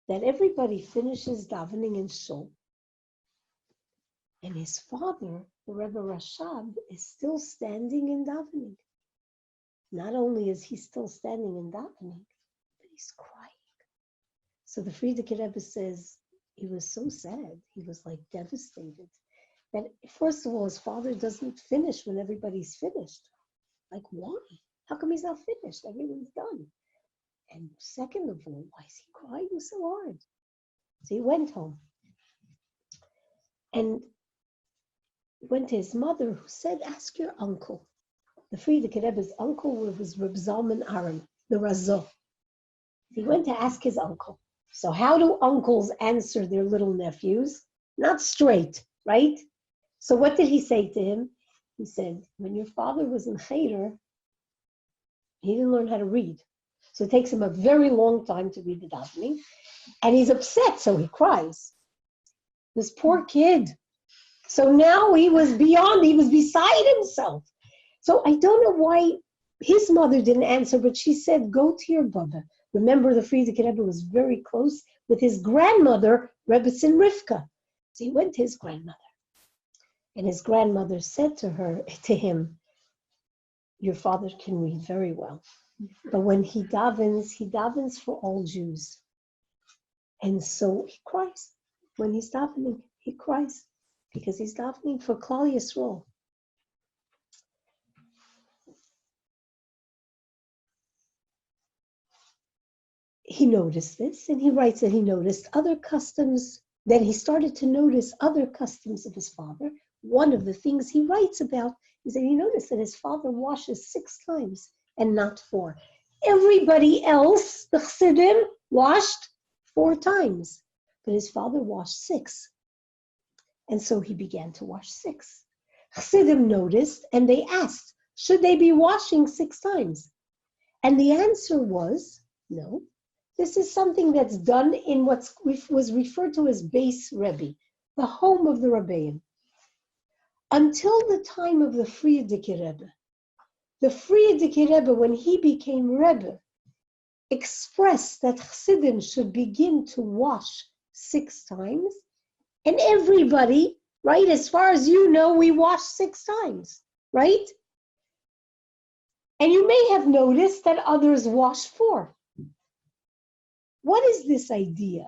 that everybody finishes davening in shul, and his father, the Rebbe Rashab, is still standing in davening. Not only is he still standing in davening, but he's crying. So the Freidy Rebbe says he was so sad, he was like devastated, that first of all, his father doesn't finish when everybody's finished. Like, why? How come he's not finished? Everyone's done. And second of all, why is he crying so hard? So he went home and went to his mother, who said, ask your uncle. The Freidy Rebbe's uncle was Reb Zalman Aram, the Razah. He went to ask his uncle. So how do uncles answer their little nephews? Not straight, right? So what did he say to him? He said, when your father was in Cheder, he didn't learn how to read. So it takes him a very long time to read the davening. And he's upset, so he cries. This poor kid. So now he was beside himself. So I don't know why his mother didn't answer, but she said, go to your Baba. Remember, the Freidy Rebbe was very close with his grandmother, Rebbetzin Rivka. So he went to his grandmother. And his grandmother said to him, your father can read very well. But when he davens for all Jews. And so he cries. When he's davening, he cries. Because he's davening for Klal Yisrael. He noticed this, and he writes that he noticed other customs, that he started to notice other customs of his father. One of the things he writes about is that he noticed that his father washes 6 times and not 4. Everybody else, the Chassidim, washed 4 times, but his father washed 6. And so he began to wash 6. Chassidim noticed, and they asked, should they be washing 6 times? And the answer was, no. This is something that's done in what was referred to as Beis Rebbe, the home of the Rebbeim. Until the time of the Freidy Rebbe. The Freidy Rebbe, when he became Rebbe, expressed that Chassidim should begin to wash 6 times, and everybody right? As far as you know, we wash 6 times, right? And you may have noticed that others wash 4. What is this idea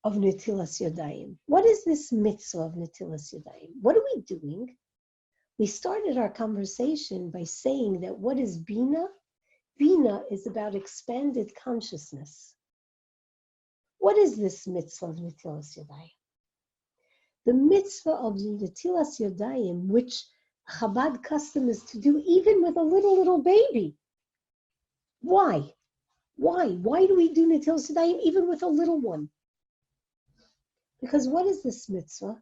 of Netilas Yadayim? What is this mitzvah of Netilas Yadayim? What are we doing? We started our conversation by saying that what is Bina? Bina is about expanded consciousness. What is this mitzvah of Netilas Yadayim? The mitzvah of Netilas Yadayim, which Chabad custom is to do even with a little baby. Why? Why do we do Netilas Yadayim even with a little one? Because what is this mitzvah?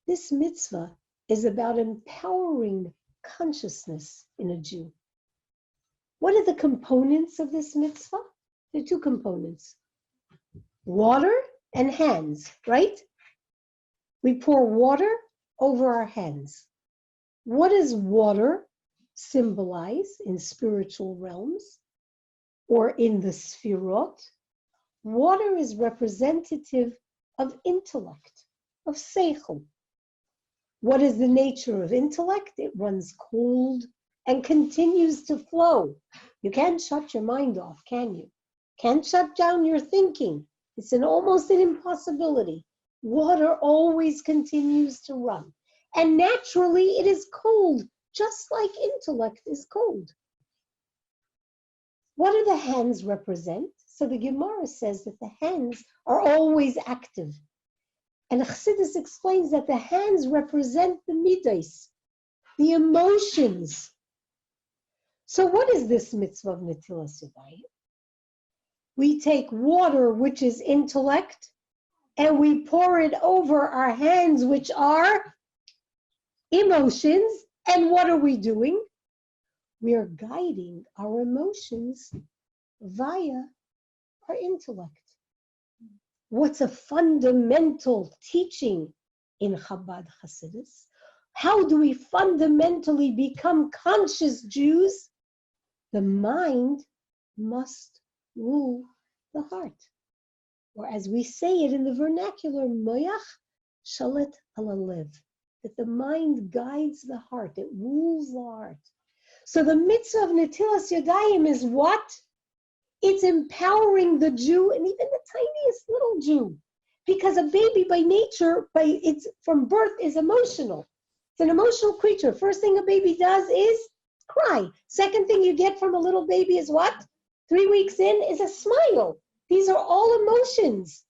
This mitzvah is about empowering consciousness in a Jew. What are the components of this mitzvah? There are 2 components. Water and hands, right? We pour water over our hands. What does water symbolize in spiritual realms or in the sfirot? Water is representative of intellect, of seichel. What is the nature of intellect? It runs cold and continues to flow. You can't shut your mind off, can you? Can't shut down your thinking. It's almost an impossibility. Water always continues to run. And naturally, it is cold, just like intellect is cold. What do the hands represent? So the Gemara says that the hands are always active. And Chassidus explains that the hands represent the midos, the emotions. So what is this mitzvah of Netilas Yadayim? We take water, which is intellect, and we pour it over our hands, which are emotions. And what are we doing? We are guiding our emotions via our intellect. What's a fundamental teaching in Chabad Chassidus? How do we fundamentally become conscious Jews? The mind must rule the heart. Or as we say it in the vernacular, moyach shalit ala lev, that the mind guides the heart, it rules the heart. So the mitzvah of Netilas Yadayim is what? It's empowering the Jew and even the tiniest little Jew. Because a baby by nature, from birth, is emotional. It's an emotional creature. First thing a baby does is cry. Second thing you get from a little baby is what? 3 weeks in is a smile. These are all emotions.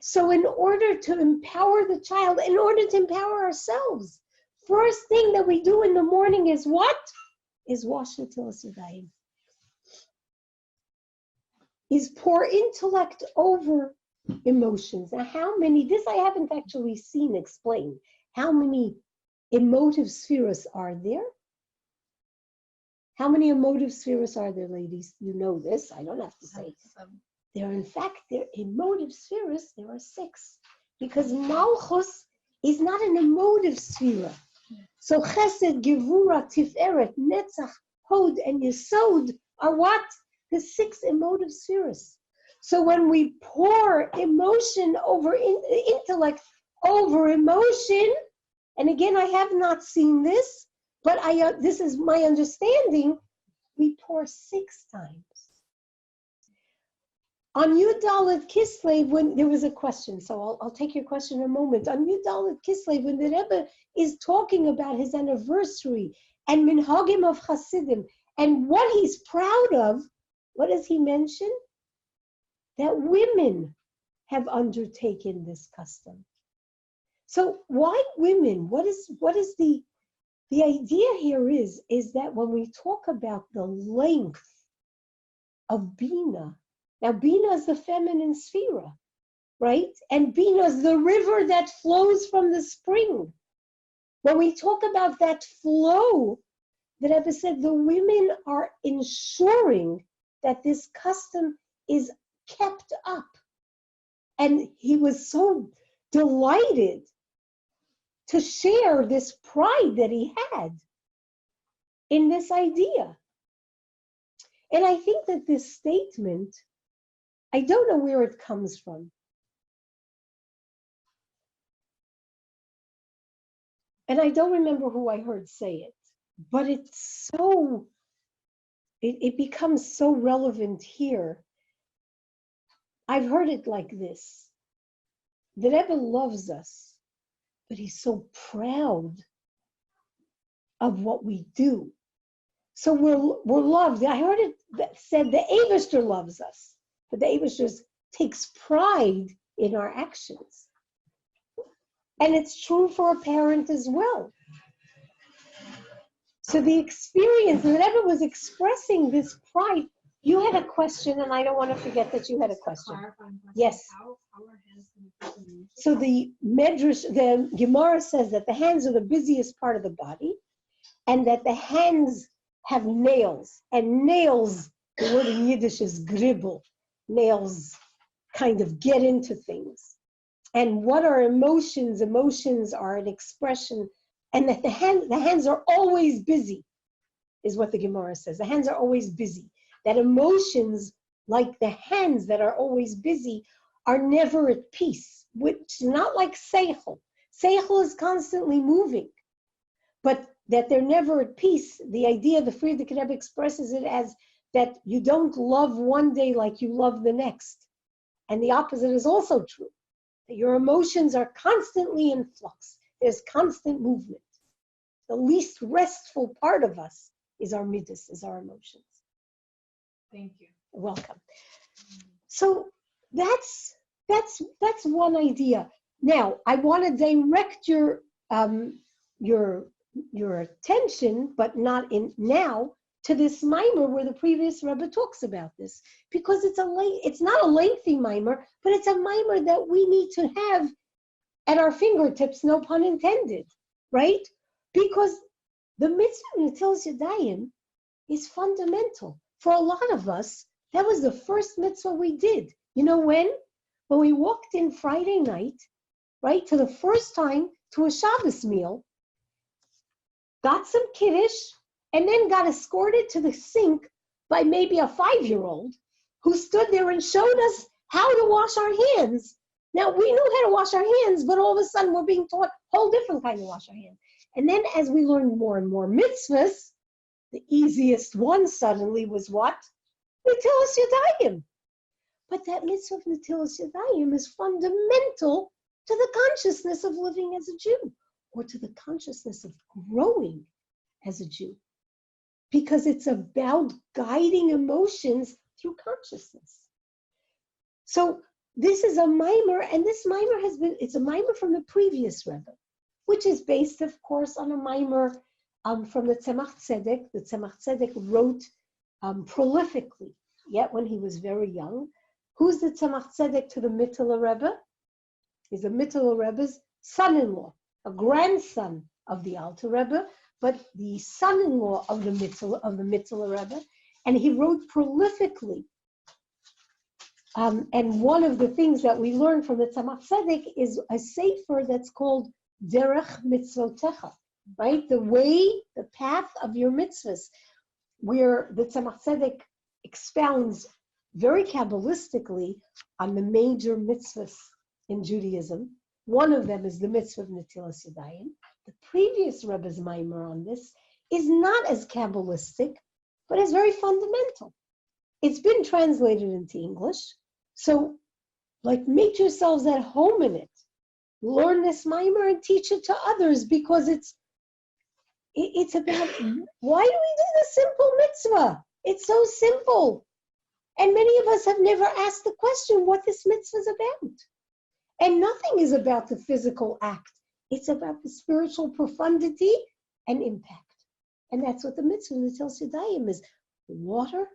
So in order to empower the child, in order to empower ourselves, first thing that we do in the morning is what? Is wash Netilas Yadayim. Is pour intellect over emotions. Now how many, this I haven't actually seen explained. How many emotive spheres are there? How many emotive spheres are there, ladies? You know this, I don't have to say. There are, in fact, emotive spheres, there are 6. Because Malchus is not an emotive sphere. So Chesed, Gevura, Tiferet, Netzach, Hod, and Yesod are what? The 6 emotive spheres. So when we pour emotion over intellect over emotion, and again, I have not seen this, but this is my understanding, we pour 6 times. On Yud Dalet Kislev, when there was a question, so I'll take your question in a moment. On Yud Dalet Kislev, when the Rebbe is talking about his anniversary and minhagim of Chassidim and what he's proud of, what does he mention? That women have undertaken this custom. So why women? What is the idea here is that when we talk about the length of Bina, now Bina is the feminine sphere, right? And Bina is the river that flows from the spring. When we talk about that flow, the Rebbe said the women are ensuring that this custom is kept up. And he was so delighted to share this pride that he had in this idea. And I think that this statement, I don't know where it comes from. and I don't remember who I heard say it, but it's so, it becomes so relevant here. I've heard it like this. The Rebbe loves us, but he's so proud of what we do. So we're loved. I heard it said the Eibishter loves us, but the Eibishter takes pride in our actions. And it's true for a parent as well. So the experience, the Rebbe was expressing this pride. You had a question, and I don't want to forget that you had a question. Yes. How are hands going to be? So the Medrash, the Gemara says that the hands are the busiest part of the body, and that the hands have nails. And nails, the word in Yiddish is gribbel. Nails kind of get into things. And what are emotions? Emotions are an expression, and that the hands are always busy, is what the Gemara says. The hands are always busy. That emotions, like the hands that are always busy, are never at peace, which is not like seichel. Seichel is constantly moving, but that they're never at peace. The idea, the Freidy Yanover expresses it as that you don't love one day like you love the next. And the opposite is also true. That your emotions are constantly in flux. There's constant movement. The least restful part of us is our midas, is our emotions. Thank you. Welcome. So that's one idea. Now I want to direct your attention, but not in now, to this mimer where the previous Rebbe talks about this, because it's not a lengthy mimer, but it's a mimer that we need to have at our fingertips, no pun intended, right? Because the mitzvah Netilas Yadayim is fundamental. For a lot of us, that was the first mitzvah we did. You know when? When we walked in Friday night, right, to the first time to a Shabbos meal, got some kiddush, and then got escorted to the sink by maybe a 5-year-old who stood there and showed us how to wash our hands. Now, we knew how to wash our hands, but all of a sudden we're being taught a whole different kind of wash our hands. And then as we learned more and more mitzvahs, the easiest one suddenly was what? Netilas Yadayim. But that mitzvah of Netilas Yadayim is fundamental to the consciousness of living as a Jew, or to the consciousness of growing as a Jew. Because it's about guiding emotions through consciousness. So this is a mimer, and this mimer it's a mimer from the previous Rebbe, which is based, of course, on a mimer from the Tzemach Tzedek. The Tzemach Tzedek wrote prolifically, yet when he was very young. Who's the Tzemach Tzedek to the Mittler Rebbe? He's the Mittler Rebbe's son-in-law, a grandson of the Alter Rebbe, but the son-in-law of the Mittler Rebbe, and he wrote prolifically. And one of the things that we learn from the Tzemach Tzedek is a sefer that's called Derech Mitzvotecha, right? The path of your mitzvahs, where the Tzemach Tzedek expounds very Kabbalistically on the major mitzvahs in Judaism. One of them is the mitzvah of Netilas Yadayim. The previous Rebbe's mimer on this is not as Kabbalistic, but is very fundamental. It's been translated into English, so make yourselves at home in it. Learn this mimer and teach it to others, because it's about, why do we do the simple mitzvah? It's so simple. And many of us have never asked the question what this mitzvah is about. And nothing is about the physical act. It's about the spiritual profundity and impact. And that's what the mitzvah Netilas Yadayim is. Water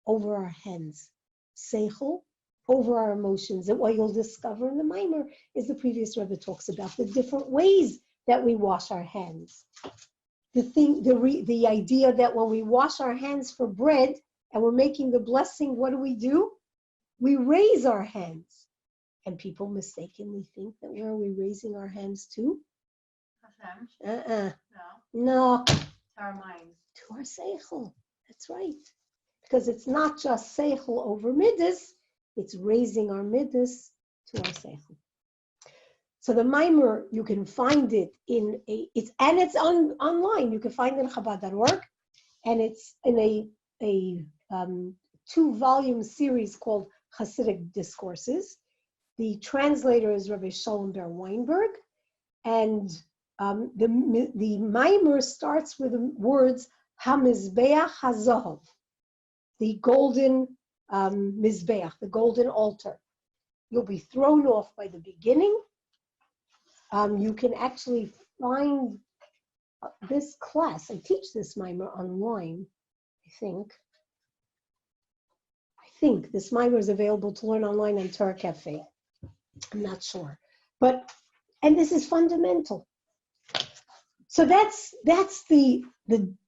over our hands. Seichel over our emotions. And what you'll discover in the mimer is the previous Rebbe talks about the different ways that we wash our hands. The idea that when we wash our hands for bread and we're making the blessing, what do? We raise our hands. And people mistakenly think that where are we raising our hands to? Hashem? No. To our minds. To our seichel. That's right. Because it's not just seichel over midas, it's raising our midas to our seichel. So the mimer, you can find it it's online. You can find it in Chabad.org, and it's in a 2-volume series called Chassidic Discourses. The translator is Rabbi Shalom Ber Weinberg, and the mimer starts with the words HaMizbeach HaZahav, the golden Mizbeach, the golden altar. You'll be thrown off by the beginning. You can actually find this class. I teach this mimer online, I think. This mimer is available to learn online on Torah Cafe. I'm not sure. And this is fundamental. So that's the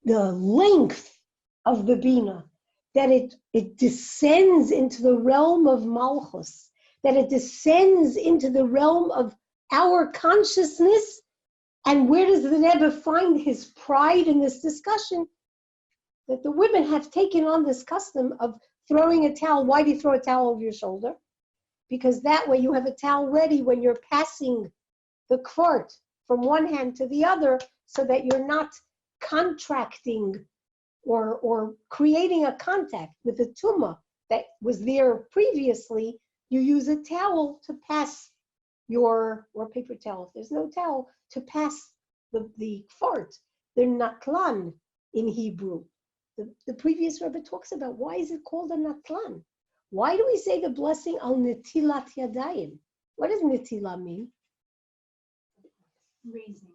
length of the Bina, that it descends into the realm of Malchus, that it descends into the realm of our consciousness. And where does the Rebbe find his pride in this discussion? That the women have taken on this custom of throwing a towel. Why do you throw a towel over your shoulder? Because that way you have a towel ready when you're passing the quart from one hand to the other, so that you're not contracting or creating a contact with the tumah that was there previously. You use a towel to pass or paper towel, if there's no towel, to pass the quart, the natlan in Hebrew. The previous Rebbe talks about why is it called a natlan? Why do we say the blessing al netilat yadayim? What does netila mean? Raising.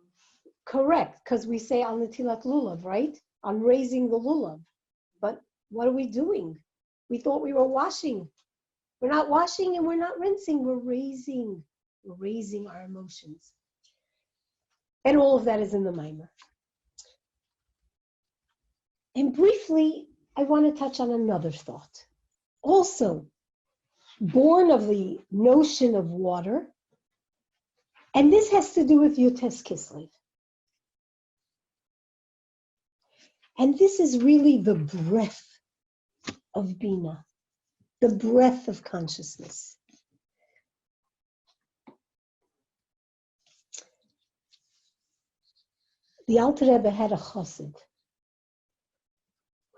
Correct, because we say al netilat lulav, right? On raising the lulav. But what are we doing? We thought we were washing. We're not washing and we're not rinsing. We're raising. We're raising our emotions. And all of that is in the mimer. And briefly, I want to touch on another thought. Also, born of the notion of water, and this has to do with Tes Kislev. And this is really the breath of Bina, the breath of consciousness. The Alter Rebbe had a chassid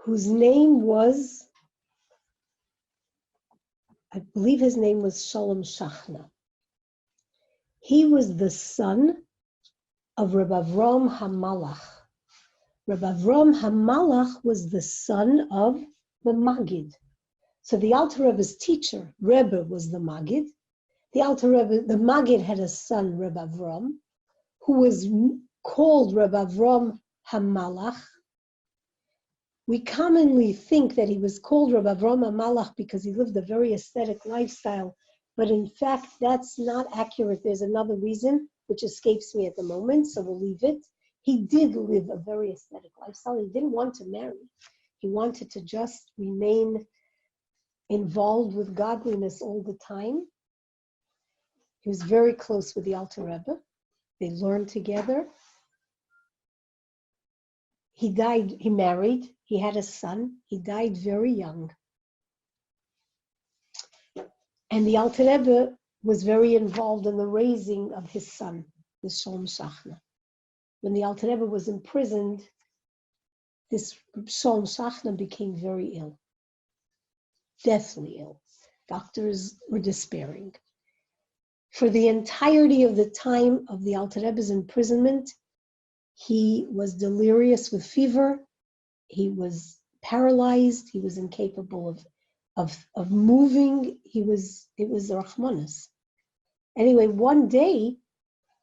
whose name was, I believe his name was Shalom Shachna. He was the son of Reb Avram HaMalach. Reb Avram HaMalach was the son of the Maggid. So the Alter Rebbe's teacher, Rebbe, was the Maggid. The Alter Rebbe, the Maggid had a son, Reb Avram, who was called Reb Avram HaMalach. We commonly think that he was called Reb Avram HaMalach because he lived a very aesthetic lifestyle, but in fact, that's not accurate. There's another reason, which escapes me at the moment, so we'll leave it. He did live a very aesthetic lifestyle. He didn't want to marry. He wanted to just remain involved with godliness all the time. He was very close with the Alter Rebbe. They learned together. He died, he married, he had a son. He died very young. And the Alter Rebbe was very involved in the raising of his son, the Shalom Shachna. When the Alter Rebbe was imprisoned, this Shalom Shachna became very ill, deathly ill. Doctors were despairing. For the entirety of the time of the Alter Rebbe's imprisonment, he was delirious with fever. He was paralyzed. He was incapable of moving. It was Rahmanas. Anyway, one day,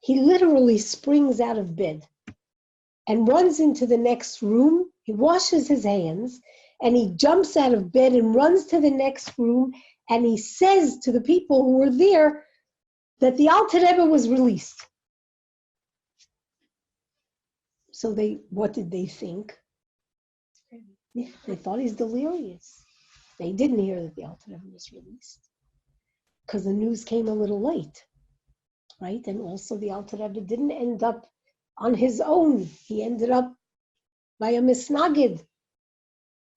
he literally springs out of bed and runs into the next room. He washes his hands and he jumps out of bed and runs to the next room, and he says to the people who were there that the Alter Rebbe was released. So what did they think? Yeah, they thought he's delirious. They didn't hear that the Alter Rebbe was released because the news came a little late, right? And also the Alter Rebbe didn't end up on his own. He ended up by a misnagid.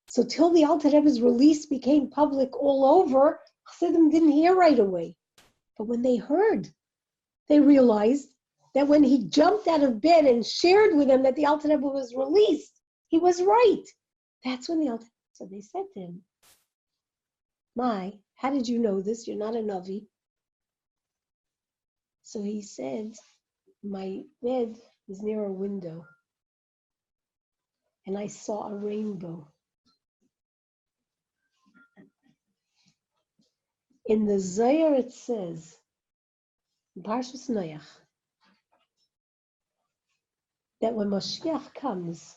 So till the Alter Rebbe's release became public all over, Chassidim didn't hear right away. But when they heard they realized that when he jumped out of bed and shared with them that the Alter Rebbe was released, he was right. That's when the Alter Rebbe, so they said to him, how did you know this? You're not a Navi. So he said, my bed was near a window and I saw a rainbow. In the Zohar it says, in Parshas Noach, that when Mashiach comes,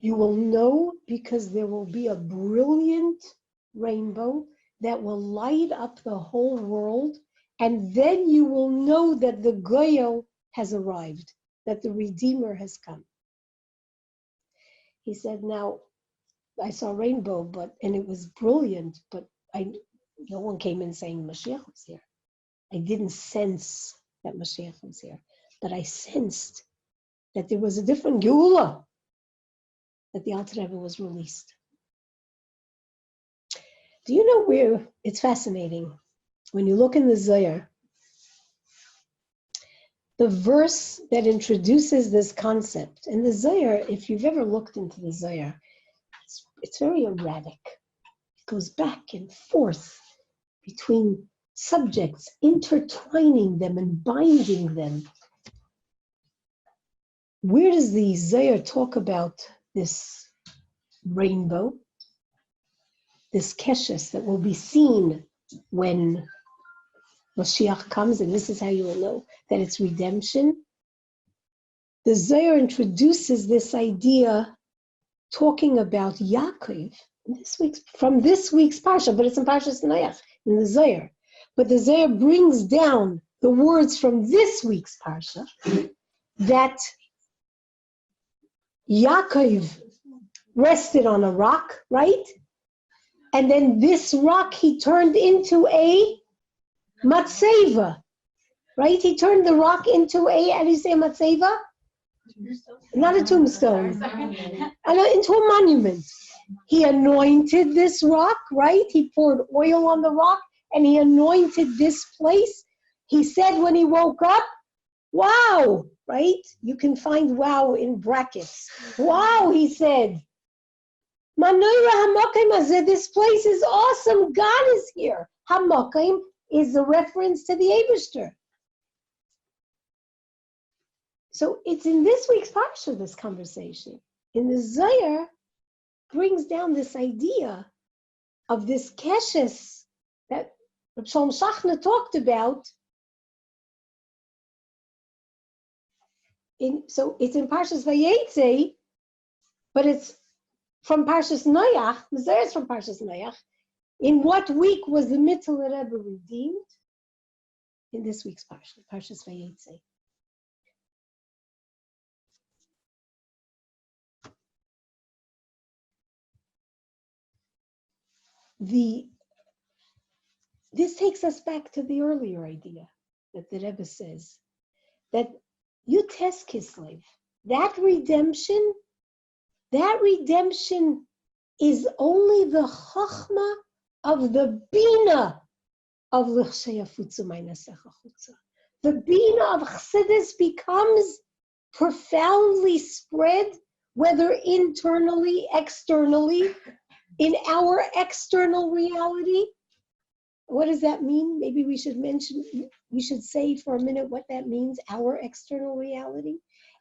you will know because there will be a brilliant rainbow that will light up the whole world, and then you will know that the Goyel has arrived, that the Redeemer has come. He said, now, I saw a rainbow, and it was brilliant, but no one came in saying Mashiach was here. I didn't sense that Mashiach was here, but I sensed that there was a different Geula, that the Alter Rebbe was released. Do you know where, it's fascinating, when you look in the Zohar, the verse that introduces this concept, in the Zohar, if you've ever looked into the Zohar, it's very erratic. It goes back and forth between subjects, intertwining them and binding them. Where does the Zohar talk about this rainbow, this keshes that will be seen when Mashiach comes, and this is how you will know that it's redemption? The Zohar introduces this idea talking about Yaakov from this week's Parsha, but it's in Parshas Noach, in the Zohar. But the Zohar brings down the words from this week's Parsha that Yaakov rested on a rock, right? And then this rock he turned into a matzeva, right? He turned the rock into how do you say matzeva? Not a tombstone. Into a monument. He anointed this rock, right? He poured oil on the rock and he anointed this place. He said when he woke up, wow, right? You can find wow in brackets. Wow, he said. This place is awesome. God is here. Hamokim is a reference to the Eibishter. So it's in this week's Parsha, this conversation. In the Zohar, brings down this idea of this keshes that Reb Shalom Shachna talked about. So it's in Parshas Vayetze, but it's from Parshas Noach. The Zohar is from Parshas Noach. In what week was the Mittel Rebbe redeemed? In this week's Parsha, Parshas Vayetze. This takes us back to the earlier idea that the Rebbe says that Tes Kislev, that redemption is only the chachma of the bina of l'chshei afutzu ma'inasecha chutza. The bina of Chassidus becomes profoundly spread, whether internally, externally, in our external reality. What does that mean? Maybe we should say for a minute what that means, our external reality.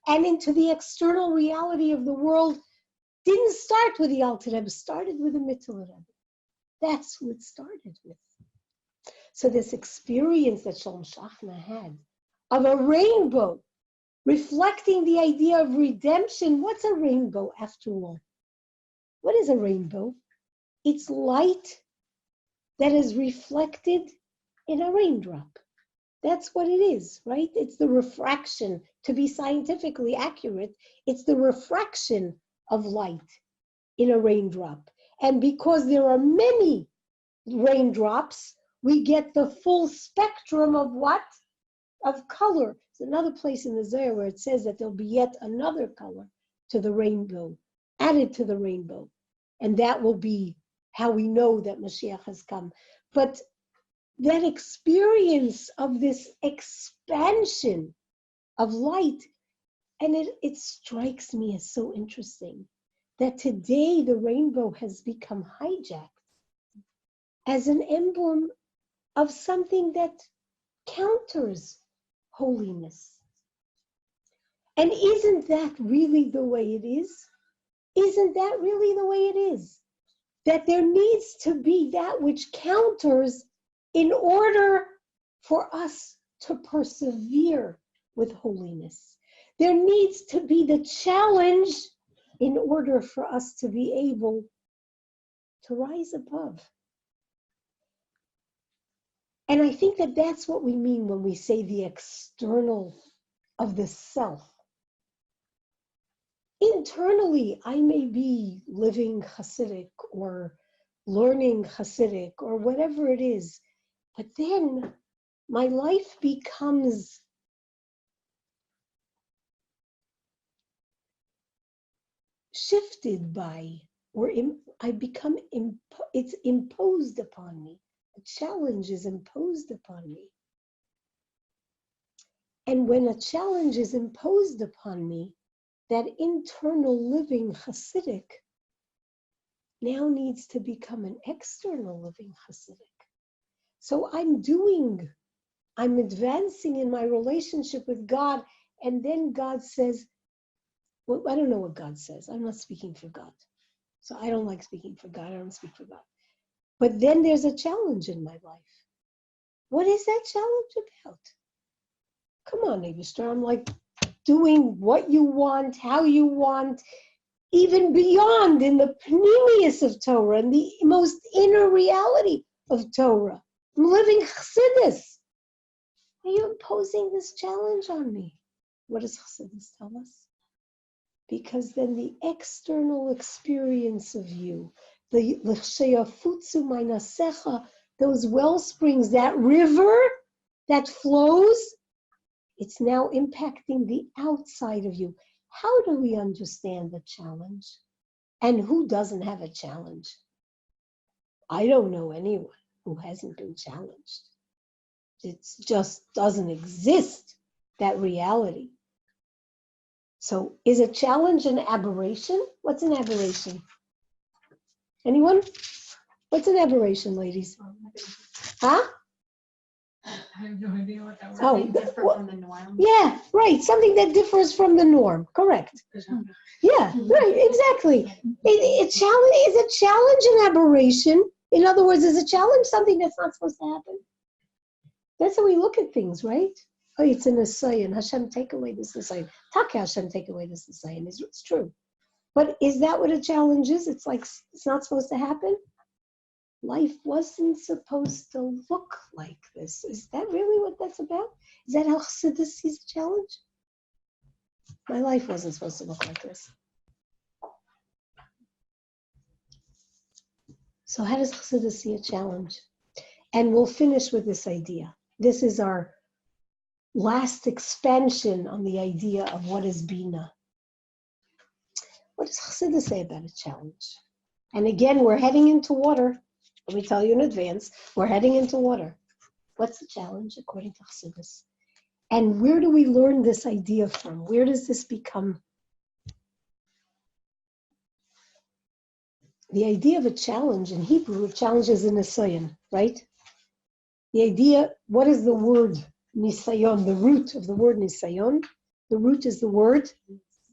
And into the external reality of the world didn't start with the Alter Rebbe, started with the Mittel Rebbe. That's who it started with. So this experience that Shalom Shachna had of a rainbow reflecting the idea of redemption. What's a rainbow after all? What is a rainbow? It's light that is reflected in a raindrop. That's what it is, right? It's the refraction. To be scientifically accurate, it's the refraction of light in a raindrop. And because there are many raindrops, we get the full spectrum of what? Of color. There's another place in the Zohar where it says that there'll be yet another color to the rainbow, added to the rainbow. And that will be how we know that Mashiach has come. But that experience of this expansion of light. And it strikes me as so interesting that today the rainbow has become hijacked as an emblem of something that counters holiness. And isn't that really the way it is? Isn't that really the way it is? That there needs to be that which counters in order for us to persevere with holiness. There needs to be the challenge in order for us to be able to rise above. And I think that that's what we mean when we say the external of the self. Internally, I may be living Chassidic or learning Chassidic or whatever it is, but then my life becomes shifted by, or I become, it's imposed upon me. A challenge is imposed upon me. And when a challenge is imposed upon me, that internal living Chassidic now needs to become an external living Chassidic. So I'm advancing in my relationship with God, and then God says, well, I don't know what God says. I'm not speaking for God. So I don't like speaking for God. I don't speak for God. But then there's a challenge in my life. What is that challenge about? Come on, Eibishter. I'm like doing what you want, how you want, even beyond in the pneumius of Torah, and the most inner reality of Torah. I'm living Chassidus. Are you imposing this challenge on me? What does Chassidus tell us? Because then the external experience of you, the l'sheyafutzu ma'inasecha, those well springs, that river that flows, it's now impacting the outside of you. How do we understand the challenge? And who doesn't have a challenge? I don't know anyone who hasn't been challenged. It just doesn't exist, that reality. So is a challenge an aberration? What's an aberration? Anyone? What's an aberration, ladies? Huh? I have no idea what that word Something means. different from the norm. Yeah, right. Something that differs from the norm. Correct. Yeah, right. Exactly. Is a challenge an aberration? In other words, is a challenge something that's not supposed to happen? That's how we look at things, right? Oh, it's an asayan. Hashem, take away this asayan. Taka Hashem, take away this asayan. It's true. But is that what a challenge is? It's like it's not supposed to happen? Life wasn't supposed to look like this. Is that really what that's about? Is that how Chassidus sees a challenge? My life wasn't supposed to look like this. So how does Chassidus see a challenge? And we'll finish with this idea. This is our last expansion on the idea of what is Bina. What does Chassidus say about a challenge? And again, we're heading into water. Let me tell you in advance, we're heading into water. What's the challenge according to Chassidus? And where do we learn this idea from? Where does this become? The idea of a challenge in Hebrew, a challenge is an nisayon, right? The idea, what is the word nisayon? The root of the word nisayon, the root is the word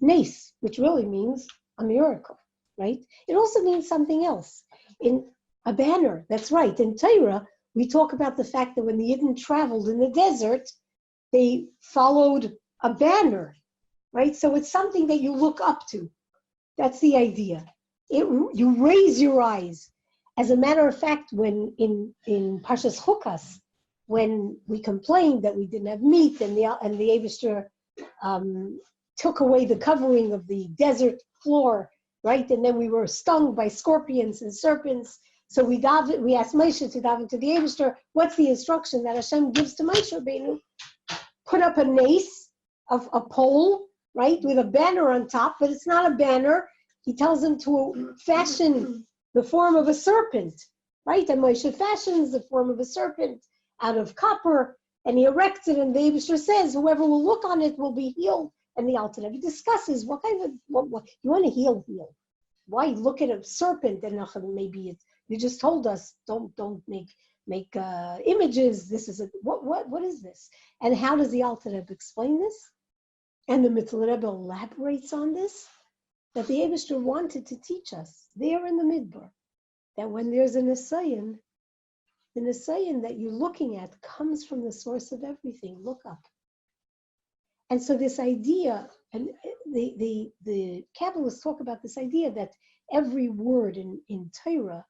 nes, which really means a miracle, right? It also means something else. In a banner, that's right. In Torah, we talk about the fact that when the Yidden traveled in the desert, they followed a banner, right? So it's something that you look up to. That's the idea. You raise your eyes. As a matter of fact, when in Parshas Chukas, when we complained that we didn't have meat and the Eibishter took away the covering of the desert floor, right? And then we were stung by scorpions and serpents. So we asked Moshe to dive into the Eibishter. What's the instruction that Hashem gives to Moshe Rabbeinu? Put up a nace of a pole, right, with a banner on top, but it's not a banner. He tells him to fashion the form of a serpent, right? And Moshe fashions the form of a serpent. out of copper, and he erects it, and the Eibishter says, whoever will look on it will be healed. And the Alter Rebbe discusses what kind of, what you want to heal. Why look at a serpent and maybe you just told us don't make images. This is what is this? And how does the Alter Rebbe explain this? And the Mitzvah Rebbe elaborates on this, that the Eibishter wanted to teach us there in the Midbar, that when there's a Nisayan, the Nisayan that you're looking at comes from the source of everything. Look up. And so this idea, and the Kabbalists talk about this idea that every word in Torah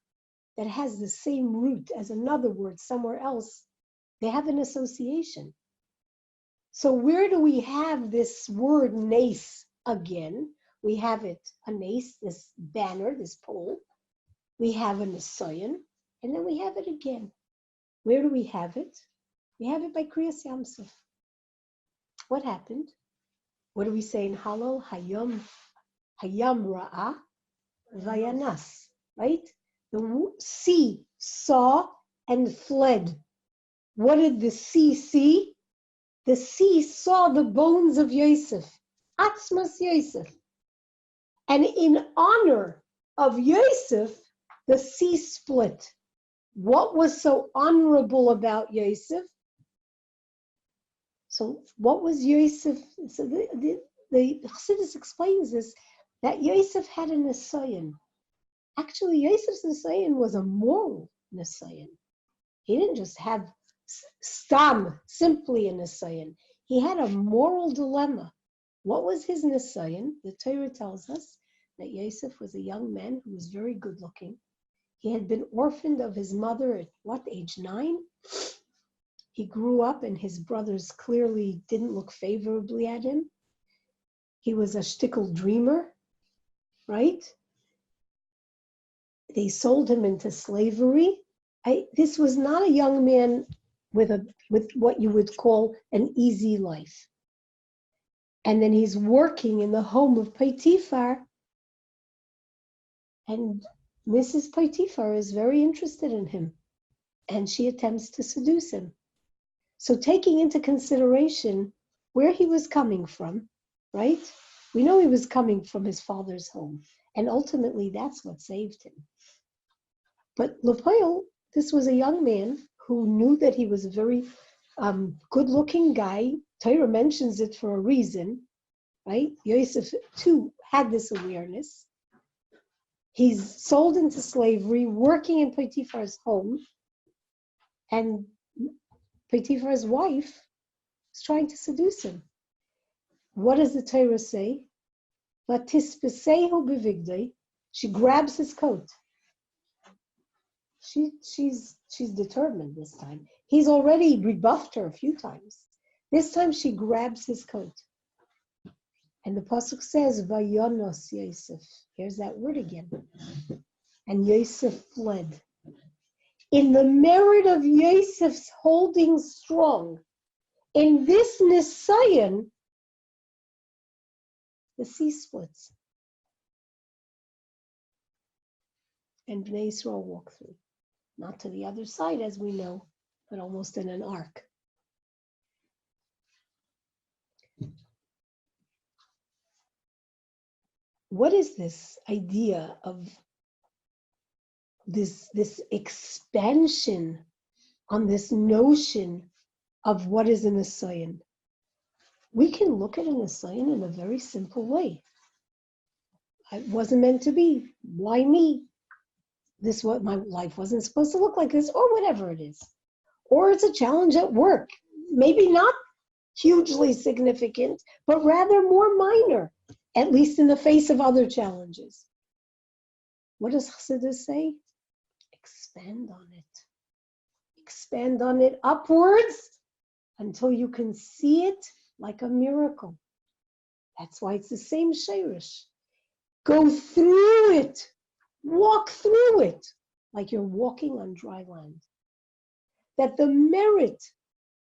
that has the same root as another word somewhere else, they have an association. So where do we have this word nace again? We have it, a nace, this banner, this pole. We have a Nisayan, and then we have it again. Where do we have it? We have it by Kriyas Yamsuf. What happened? What do we say in Hallel? Hayam Ra'ah Vayanas, right? The sea saw and fled. What did the sea see? The sea saw the bones of Yosef, Atzmas Yosef. And in honor of Yosef, the sea split. What was so honorable about Yosef? So what was Yosef? So the Chassidus explains this, that Yosef had a Nisayan. Actually, Yosef's Nisayan was a moral Nisayan. He didn't just have stam, simply a Nisayan. He had a moral dilemma. What was his Nisayan? The Torah tells us that Yosef was a young man who was very good looking. He had been orphaned of his mother at what, age 9? He grew up and his brothers clearly didn't look favorably at him. He was a shtickle dreamer, right? They sold him into slavery. This was not a young man with what you would call an easy life. And then he's working in the home of Potiphar, and Mrs. Potiphar is very interested in him, and she attempts to seduce him. So taking into consideration where he was coming from, right? We know he was coming from his father's home, and ultimately that's what saved him. But Lepoil, this was a young man who knew that he was a very good-looking guy. Torah mentions it for a reason, right? Yosef too had this awareness. He's sold into slavery, working in Potiphar's home, and Potiphar's wife is trying to seduce him. What does the Torah say? She grabs his coat. She's determined this time. He's already rebuffed her a few times. This time she grabs his coat. And the pasuk says, Vayonos Yosef. Here's that word again. And Yosef fled. In the merit of Yosef's holding strong, in this Nisayan, the sea splits. And Bnei Yisrael walk through. Not to the other side, as we know, but almost in an arc. What is this idea of this expansion on this notion of what is a Nisayan? We can look at a Nisayan in a very simple way. It wasn't meant to be. Why me? My life wasn't supposed to look like this, or whatever it is. Or it's a challenge at work. Maybe not hugely significant, but rather more minor, at least in the face of other challenges. What does Chassidus say? Expand on it. Expand on it upwards until you can see it like a miracle. That's why it's the same sheirish. Go through it. Walk through it like you're walking on dry land. That the merit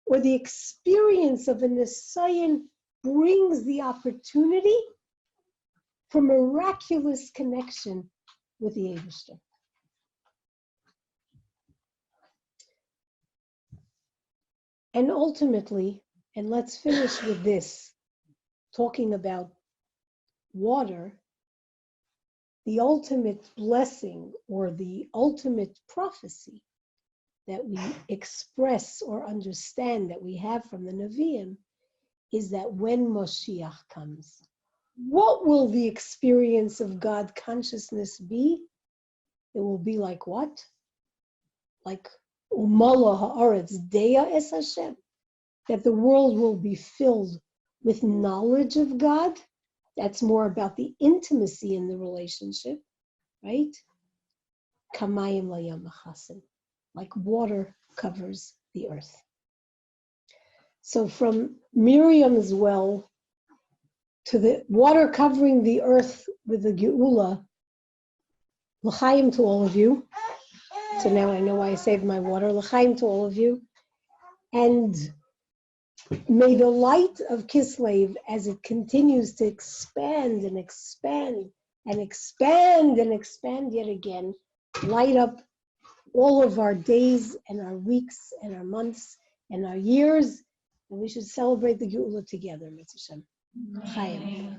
or the experience of a Nisayan brings the opportunity for miraculous connection with the Eibishter. And ultimately, and let's finish with this, talking about water, the ultimate blessing or the ultimate prophecy that we express or understand that we have from the Nevi'im is that when Moshiach comes, what will the experience of God consciousness be? It will be like what? Like Umala ha'aretz deya es Hashem, that the world will be filled with knowledge of God. That's more about the intimacy in the relationship, right? Kamayim layam achasim, like water covers the earth. So from Miriam's well to the water covering the earth with the Geula, l'chaim to all of you. So now I know why I saved my water. L'chaim to all of you. And may the light of Kislev, as it continues to expand and expand and expand and expand yet again, light up all of our days and our weeks and our months and our years. And we should celebrate the Geula together, Mitzvah Shem. Chaim.